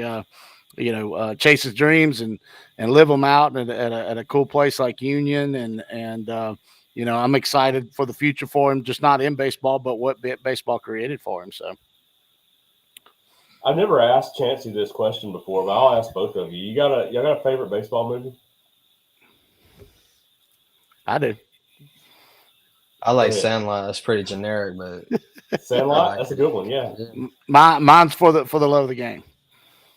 chase his dreams and live them out at a cool place like Union, and I'm excited for the future for him, just not in baseball, but what baseball created for him. So. I've never asked Chancy this question before, but I'll ask both of you. You got a favorite baseball movie? I do. I like Sandlot. That's pretty generic, but Sandlot, that's a good one. Yeah. Mine's for the love of the game.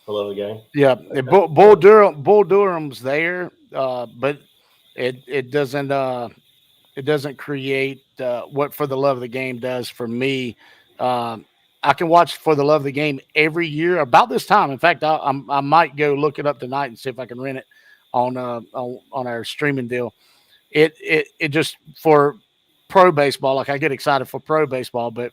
For love of the game. Yeah, okay. Bull Durham's there, but it doesn't create what For the Love of the Game does for me. I can watch For the Love of the Game every year about this time. In fact, I might go look it up tonight and see if I can rent it on our streaming deal. It just for pro baseball, like I get excited for pro baseball, but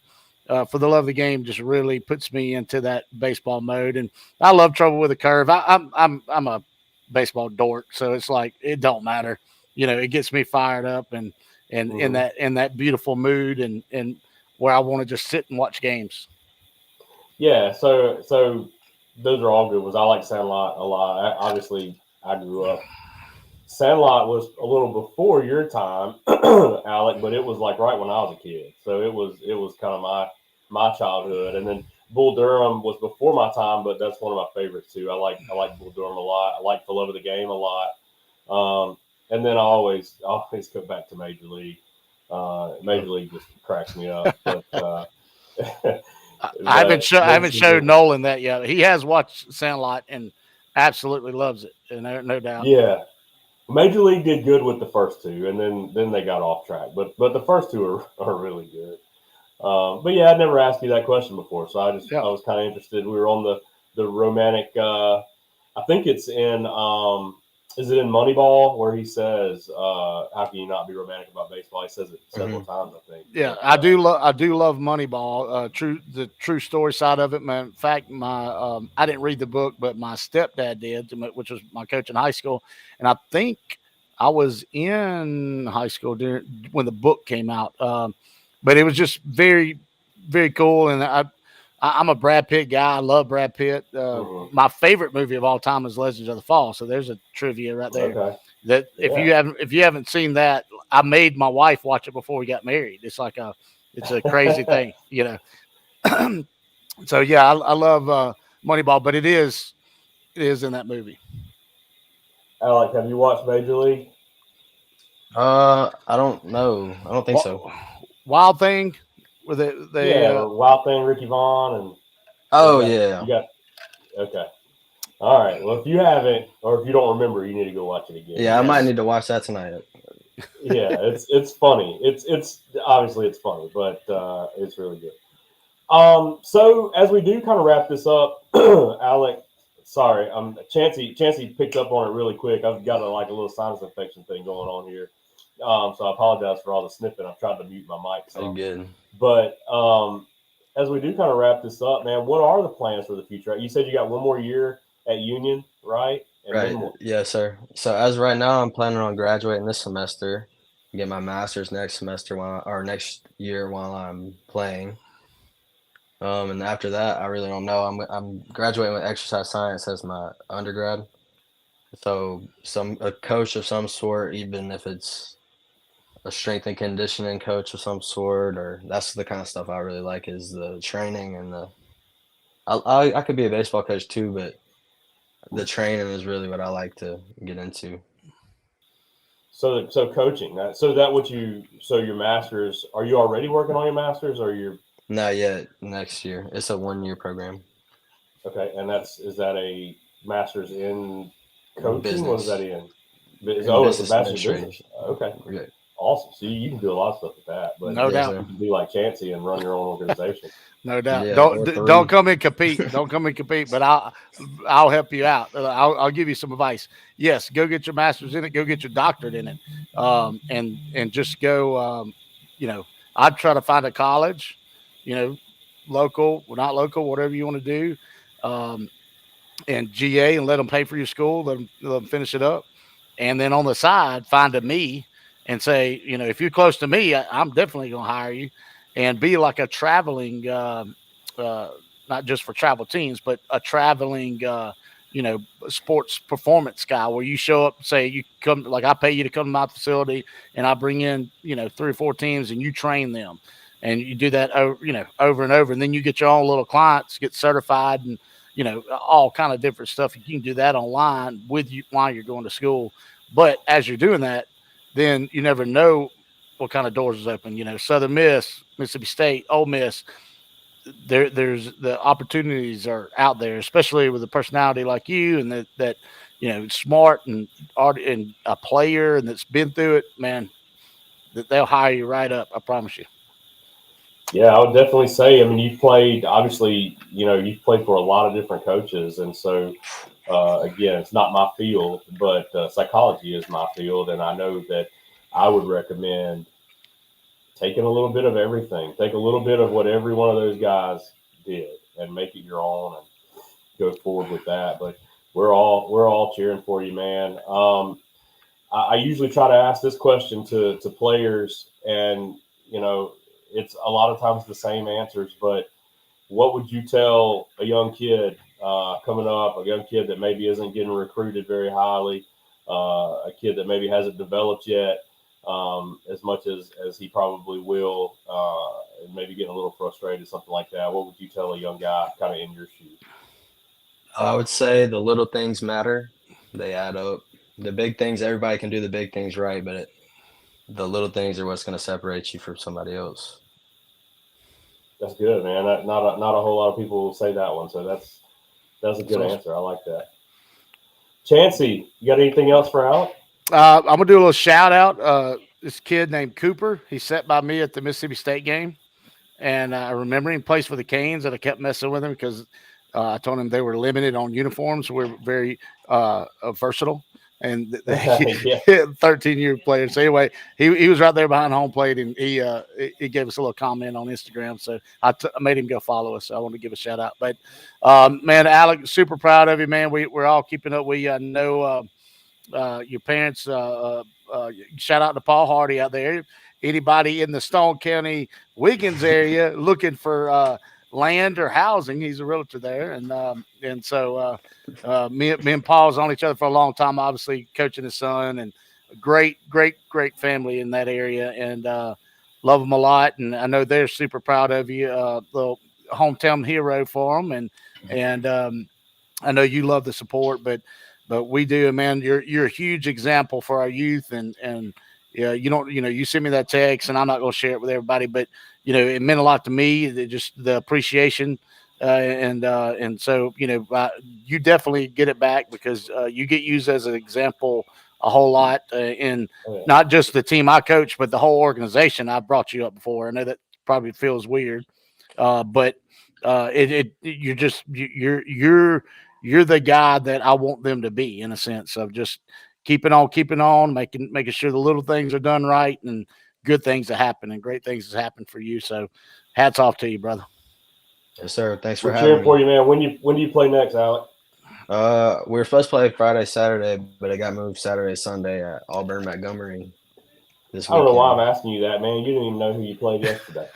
For the Love of the Game just really puts me into that baseball mode. And I love Trouble with a Curve. I'm a baseball dork, so it's like it don't matter. It gets me fired up and in that beautiful mood and where I want to just sit and watch games. Yeah, so those are all good ones. I like Sandlot a lot. Obviously, I grew up. Sandlot was a little before your time, Alec, but it was like right when I was a kid. So it was kind of my childhood. And then Bull Durham was before my time, but that's one of my favorites too. I like Bull Durham a lot. I like For Love of the Game a lot. And then I always come back to Major League. Major League just cracks me up. But I haven't showed Nolan that yet. He has watched Sandlot and absolutely loves it, and no doubt. Yeah, Major League did good with the first two, and then they got off track. But the first two are really good. But yeah, I'd never asked you that question before, so I was kind of interested. We were on the romantic. I think it's in. Is it in Moneyball where he says, "How can you not be romantic about baseball?" He says it several times, I think. Yeah, I do love Moneyball. The true story side of it, man. In fact, I didn't read the book, but my stepdad did, which was my coach in high school, and I think I was in high school when the book came out. But it was just very, very cool, and I'm a Brad Pitt guy. I love Brad Pitt. My favorite movie of all time is Legends of the Fall. So there's a trivia right there. Okay. That if you haven't seen that, I made my wife watch it before we got married. It's like it's a crazy thing, So yeah, I love Moneyball, but it is in that movie. Alec, have you watched Major League? I don't know. I don't think so. Wild Thing, where Yeah, Wild Thing, Ricky Vaughn, and Oh you yeah, got okay. All right. Well, if you haven't, or if you don't remember, you need to go watch it again. yeah. I might Yes. need to watch that tonight. Yeah, it's funny. It's obviously it's funny, but it's really good. So as we do kind of wrap this up, Alec, sorry, Chancey picked up on it really quick. I've got a little sinus infection thing going on here, so I apologize for all the snipping. I've tried to mute my mic Are you some, good? but as we do kind of wrap this up, man, what are the plans for the future? You said you got one more year at Union, right? And Right. then what? Yes, sir. So as of right now, I'm planning on graduating this semester, get my master's next semester or next year while I'm playing. And after that, I really don't know. I'm graduating with exercise science as my undergrad. So a coach of some sort, even if it's a strength and conditioning coach of some sort, or that's the kind of stuff I really like is the training and the. I could be a baseball coach too, but the training is really what I like to get into. So coaching that. So that what you so your masters? Are you already working on your masters, or you're Not yet. Next year, it's a 1 year program. okay? And is that a master's in coaching? What is that Business in? and It's a business master's in business. administration. Okay, Yeah. awesome. So you can do a lot of stuff with that, but No Yes, doubt. you sir. can be like Chancey and run your own organization. No doubt. Yeah, or Don't three. come and compete. Don't come and compete. But I'll help you out. I'll give you some advice. Yes, go get your master's in it. Go get your doctorate in it. And just go. You know, I'd try to find a college. You know, local, well, not local, whatever you want to do. Um, and GA and let them pay for your school. Let them finish it up. And then on the side, find a me and say, you know, if you're close to me, I'm definitely going to hire you and be like a traveling, uh, not just for travel teams, but a traveling, you know, sports performance guy where you show up, say you come, like I pay you to come to my facility and I bring in, you know, 3 or 4 teams and you train them. And you do that, you know, over and over. And then you get your own little clients, get certified and, you know, all kind of different stuff. You can do that online with you while you're going to school. But as you're doing that, then you never know what kind of doors is open. You know, Southern Miss, Mississippi State, Ole Miss. There's the opportunities are out there, especially with a personality like you, and that you know, smart and a player, and that's been through it. Man, that they'll hire you right up. I promise you. Yeah, I would definitely say. I mean, you've played obviously. You know, you've played for a lot of different coaches, and so again, it's not my field, but psychology is my field, and I know that I would recommend taking a little bit of everything. Take a little bit of what every one of those guys did and make it your own and go forward with that. But we're all cheering for you, man. I usually try to ask this question to players, and you know, it's a lot of times the same answers. But what would you tell a young kid coming up, a young kid that maybe isn't getting recruited very highly, a kid that maybe hasn't developed yet as much as he probably will, and maybe getting a little frustrated, something like that? What would you tell a young guy kind of in your shoes? I would say the little things matter. They add up. The big things, everybody can do the big things right, but the little things are what's going to separate you from somebody else. That's good, man. Not a whole lot of people will say that one, so that's a That's good awesome. answer. I like that. Chancey, you got anything else for Alec? I'm gonna do a little shout out. This kid named Cooper. He sat by me at the Mississippi State game, and I remember him plays for the Canes, and I kept messing with him because I told him they were limited on uniforms. We're very versatile, and Yeah, 13-year player. So anyway, he was right there behind home plate, and he gave us a little comment on Instagram. So I made him go follow us. So I want to give a shout out. But man, Alec, super proud of you, man. We're all keeping up with you. I know. Your parents. Shout out to Paul Hardy out there. Anybody in the Stone County Wiggins area looking for land or housing, he's a realtor there, and so me and Paul's on each other for a long time. Obviously, coaching his son, and great family in that area, and love them a lot. And I know they're super proud of you, little hometown hero for them, and I know you love the support, but we do, man. You're a huge example for our youth, and Yeah, you send me that text, and I'm not going to share it with everybody, but it meant a lot to me. Just the appreciation, and so you definitely get it back because you get used as an example a whole lot in Oh, yeah. not just the team I coach, but the whole organization. I brought you up before. I know that probably feels weird, but you're the guy that I want them to be in a sense of just keeping on, making sure the little things are done right and good things that happen and great things that happen for you. So hats off to you, brother. Yes, sir. Thanks for We're having cheering for me. you, man. When do you play next, Alec? We were supposed to play Friday, Saturday, but it got moved Saturday, Sunday at Auburn Montgomery this I don't know why I'm weekend. asking you that, man. You didn't even know who you played yesterday.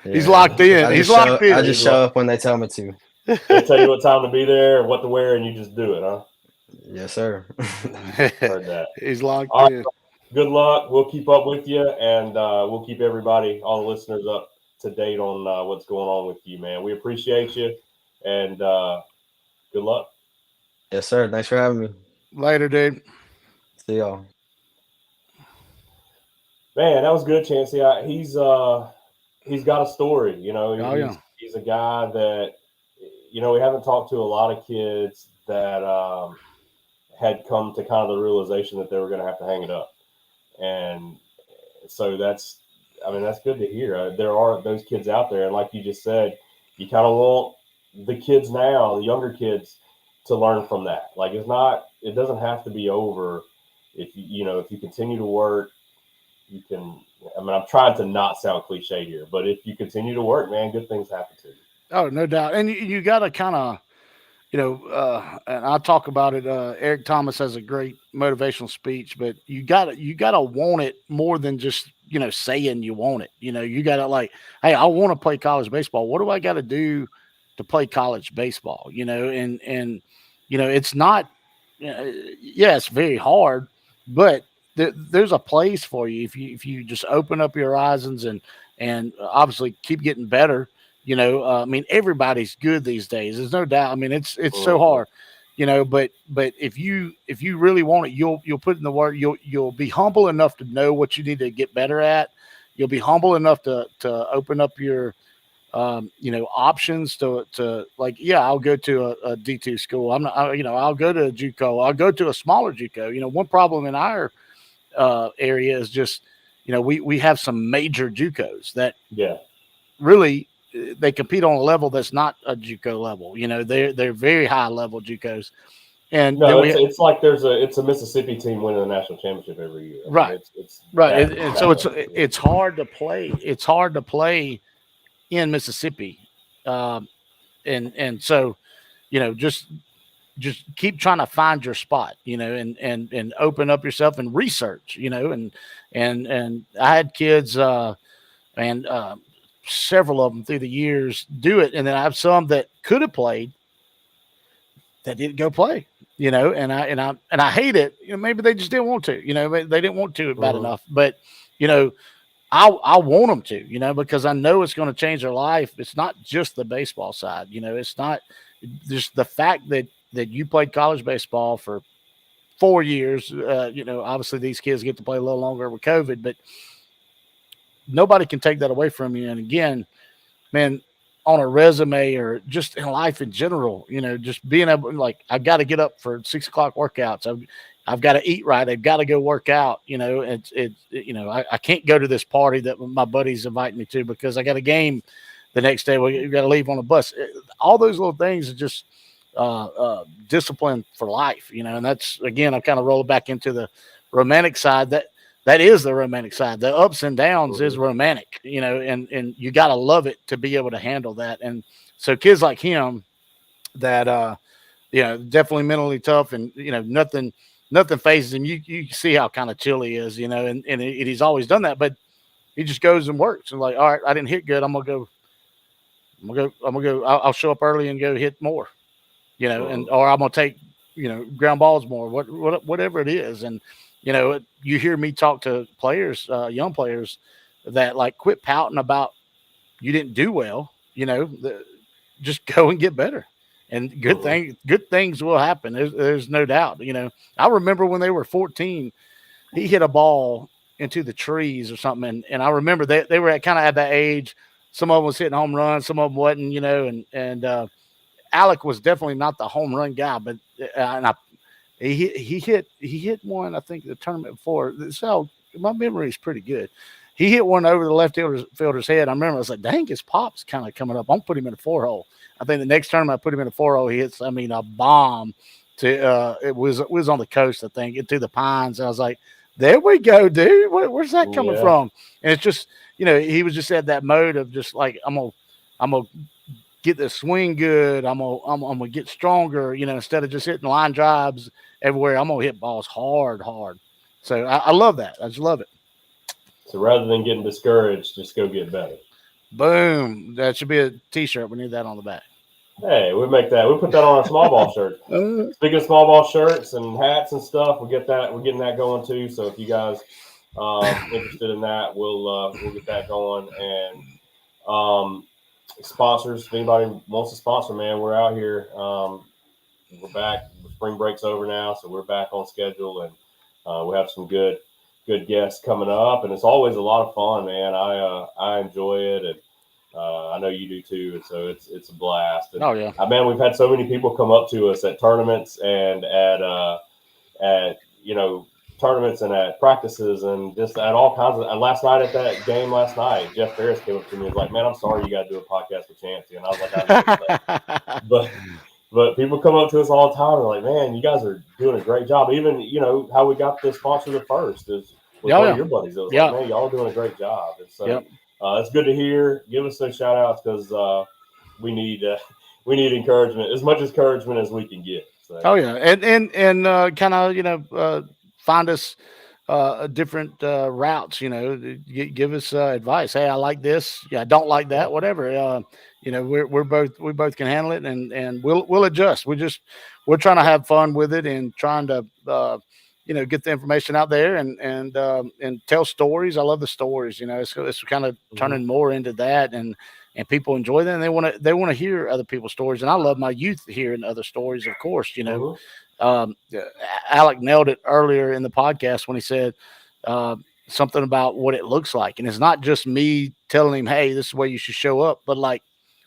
He's Yeah, locked in. I He's just locked show I in. just show up when they tell me to. They tell you what time to be there and what to wear, and you just do it, huh? Yes, sir. Heard that. He's locked All right. in. Good luck. We'll keep up with you, and we'll keep everybody, all the listeners, up to date on what's going on with you, man. We appreciate you, and good luck. Yes, sir. Thanks for having me. Later, dude. See y'all. Man, that was good, Chancey. He's got a story. Oh yeah. He's a guy that we haven't talked to a lot of kids that had come to kind of the realization that they were going to have to hang it up, and so that's good to hear. There are those kids out there, and like you just said, you kind of want the kids now, the younger kids, to learn from that. Like it doesn't have to be over if if you continue to work. You can. I'm trying to not sound cliche here, but if you continue to work, man, good things happen to you. Oh, no doubt. And you got to kind of, and I talk about it. Eric Thomas has a great motivational speech, but you gotta want it more than just saying you want it. You gotta like, hey, I want to play college baseball. What do I got to do to play college baseball? And it's not. Yeah, it's very hard, but there's a place for you if you just open up your horizons and obviously keep getting better. I mean, everybody's good these days. There's no doubt. I mean, it's so hard, but if you really want it, you'll put in the work. You'll be humble enough to know what you need to get better at. You'll be humble enough to open up your options to like, yeah, I'll go to a D2 school. I'm not, I'll go to a JUCO. I'll go to a smaller JUCO. One problem in our area is just, we have some major JUCOs that Yeah. really they compete on a level that's not a JUCO level. They're very high level JUCOs, and No, then it's like it's a Mississippi team winning the national championship every year. right, It's right, that, and that so it's level. it's hard to play. It's hard to play in Mississippi, um, and so just keep trying to find your spot, and open up yourself and research, and I had kids and several of them through the years do it, and then I have some that could have played that didn't go play, and I hate it. Maybe they just didn't want to, they didn't want to bad Mhm. enough, but you know, I want them to, because I know it's going to change their life. It's not just the baseball side, it's not just the fact that you played college baseball for 4 years. Obviously these kids get to play a little longer with COVID, but nobody can take that away from you. And again, man, on a resume or just in life in general, just being able, like, I've got to get up for 6 o'clock workouts. I've got to eat right. I've got to go work out. I can't go to this party that my buddies invite me to because I got a game the next day. We got to leave on a bus. All those little things are just discipline for life, and that's, again, I kind of roll back into the romantic side. That is the romantic side. The ups and downs is romantic, and you got to love it to be able to handle that. And so kids like him that, definitely mentally tough and, nothing phases him. You see how kind of chill he is, and he's always done that, but he just goes and works and like, all right, I didn't hit good. I'm going to go, I'll show up early and go hit more, or I'm going to take, ground balls more, whatever it is. And, you hear me talk to players, young players that like quit pouting about you didn't do well, just go and get better. And good things will happen. There's no doubt. I remember when they were 14 he hit a ball into the trees or something. And I remember they were kind of at that age. Some of them was hitting home runs, some of them wasn't, you know, and Alec was definitely not the home run guy, but and he hit one, I think, the tournament before. So my memory is pretty good. He hit one over the left fielder's head. I remember I was like, dang, his pop's kind of coming up. I'm put him in a 4-hole. I think the next tournament I put him in a 4-hole. He hits, I mean, a bomb to it was on the coast, I think, into the pines. And I was like, there we go, dude. Where's that coming from? And it's just, you know, he was just at that mode of just like, I'm gonna get the swing good. I'm gonna get stronger, you know, instead of just hitting line drives everywhere. I'm gonna hit balls hard. So I love that. I just love it. So rather than getting discouraged, just go get better. Boom. That should be a t-shirt. We need that on the back. Hey, we make that. We put that on our small ball shirt. Speaking of small ball shirts and hats and stuff, we get that. We're getting that going too. So if you guys interested in that, we'll get that going. And sponsors, if anybody wants to sponsor, man, we're out here. We're back. Spring break's over now, so we're back on schedule, and we have some good guests coming up. And it's always a lot of fun, man. I enjoy it, and I know you do too. And so it's a blast. And, oh yeah, man, we've had so many people come up to us at tournaments and at tournaments and at practices and just at all kinds of. Last night at that game last night, Jeff Ferris came up to me and was like, "Man, I'm sorry you got to do a podcast with Chancy," and I was like, "I know." But people come up to us all the time and they're like, "Man, you guys are doing a great job." Even how we got the sponsor the first is with one of your buddies. It was like, "Man, y'all are doing a great job." And so it's good to hear. Give us those shout outs because we need encouragement, as much encouragement as we can get. So. Oh yeah, and kind of find us different routes. Give us advice. Hey, I like this. Yeah, I don't like that. Whatever. We both can handle it, and we'll adjust. We're trying to have fun with it and trying to get the information out there and tell stories. I love the stories. It's kind of turning more into that, and people enjoy that, and they want to hear other people's stories. And I love my youth hearing other stories, of course. Alec nailed it earlier in the podcast when he said something about what it looks like, and it's not just me telling him, "Hey, this is where you should show up," but like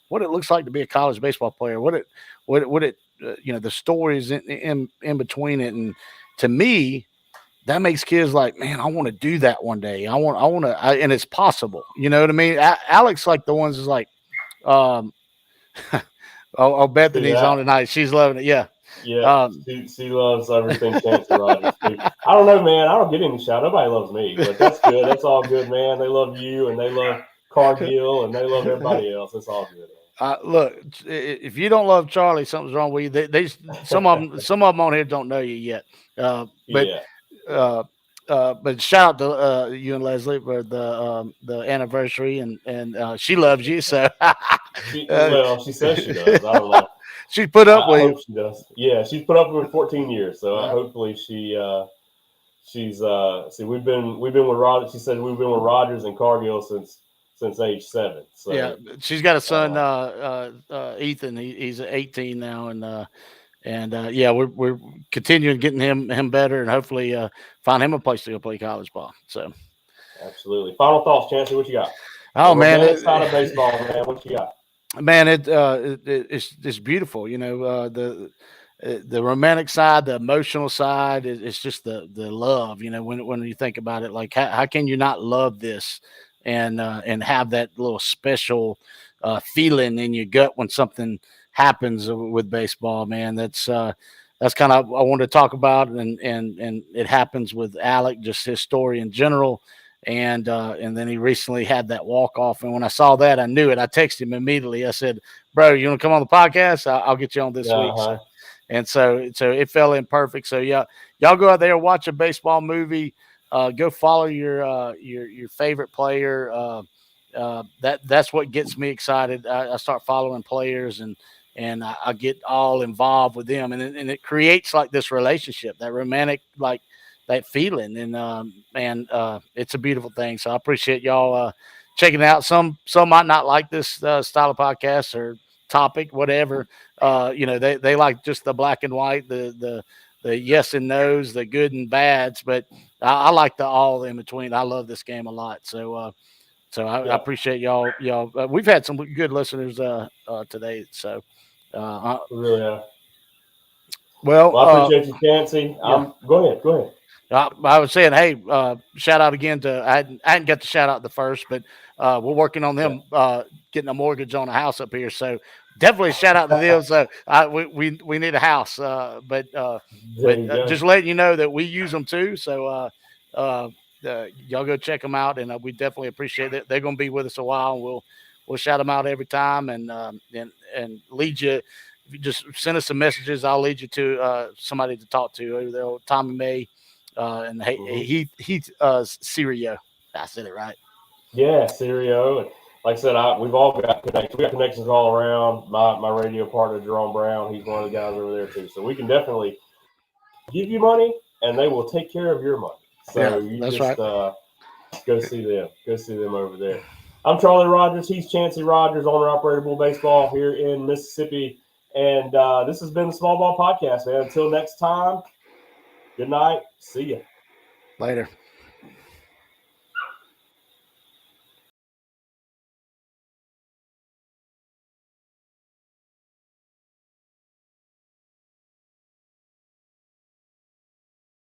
what it looks like to be a college baseball player. What it the stories in between it, and to me, that makes kids like, man, I want to do that one day. I want to, and it's possible. You know what I mean? Alex, like the ones is like, Bethany's on tonight. She's loving it. Yeah. Yeah. She loves everything Chancy Rogers. I don't know, man. I don't get any shout. Nobody loves me, but that's good. That's all good, man. They love you, and they love Cargill, and they love everybody else. It's all good. Look, if you don't love Charlie, something's wrong with you. They some of them on here don't know you yet. But shout out to you and Leslie for the anniversary, and she loves you. So well, she says she does. I don't know. She put up with you. She does. Yeah, she's put up with 14 years. So hopefully she's see we've been with Rogers. She said we've been with Rogers and Cargill since age 7. So yeah, she's got a son, Ethan. He's 18 now, and we're continuing getting him better, and hopefully find him a place to go play college ball. So absolutely. Final thoughts, Chancey. What you got? Oh man, it's not a baseball, man. What you got? Man, it's beautiful. The romantic side, the emotional side, it's just the love. When you think about it, like how can you not love this and have that little special feeling in your gut when something happens with baseball, man. That's kind of I wanted to talk about, and it happens with Alec, just his story in general. And then he recently had that walk off, and when I saw that, I knew it. I texted him immediately. I said, "Bro, you want to come on the podcast? I'll get you on this week." So it fell in perfect. So yeah, y'all go out there, watch a baseball movie, go follow your favorite player. That's what gets me excited. I start following players, and I get all involved with them, and it creates like this relationship, that romantic, like that feeling, and it's a beautiful thing. So I appreciate y'all checking it out. Some might not like this style of podcast or topic, whatever. They like just the black and white, the yes and no's, the good and bads, but I like the all in between. I love this game a lot. So I appreciate y'all. We've had some good listeners today. So Really, yeah. Well, I appreciate you, Chancy. Go ahead. I was saying, hey, shout out again to I hadn't got the shout out the first, but we're working on them getting a mortgage on a house up here. So definitely shout out to them. So we need a house, but just letting you know that we use them too. So y'all go check them out, and we definitely appreciate it. They're going to be with us a while, and we'll shout them out every time and lead you. If you just send us some messages, I'll lead you to somebody to talk to. Over there, Tommy May, and Heath Sirio. I said it right. Yeah, Sirio. And like I said, we've all got connections. We got connections all around. My radio partner, Jerome Brown, he's one of the guys over there too. So we can definitely give you money, and they will take care of your money. So that's right. Go see them. Go see them over there. I'm Charlie Rogers. He's Chancy Rogers, owner-operator Bull Baseball here in Mississippi. And this has been the Small Ball Podcast, man. Until next time, good night. See ya. Later.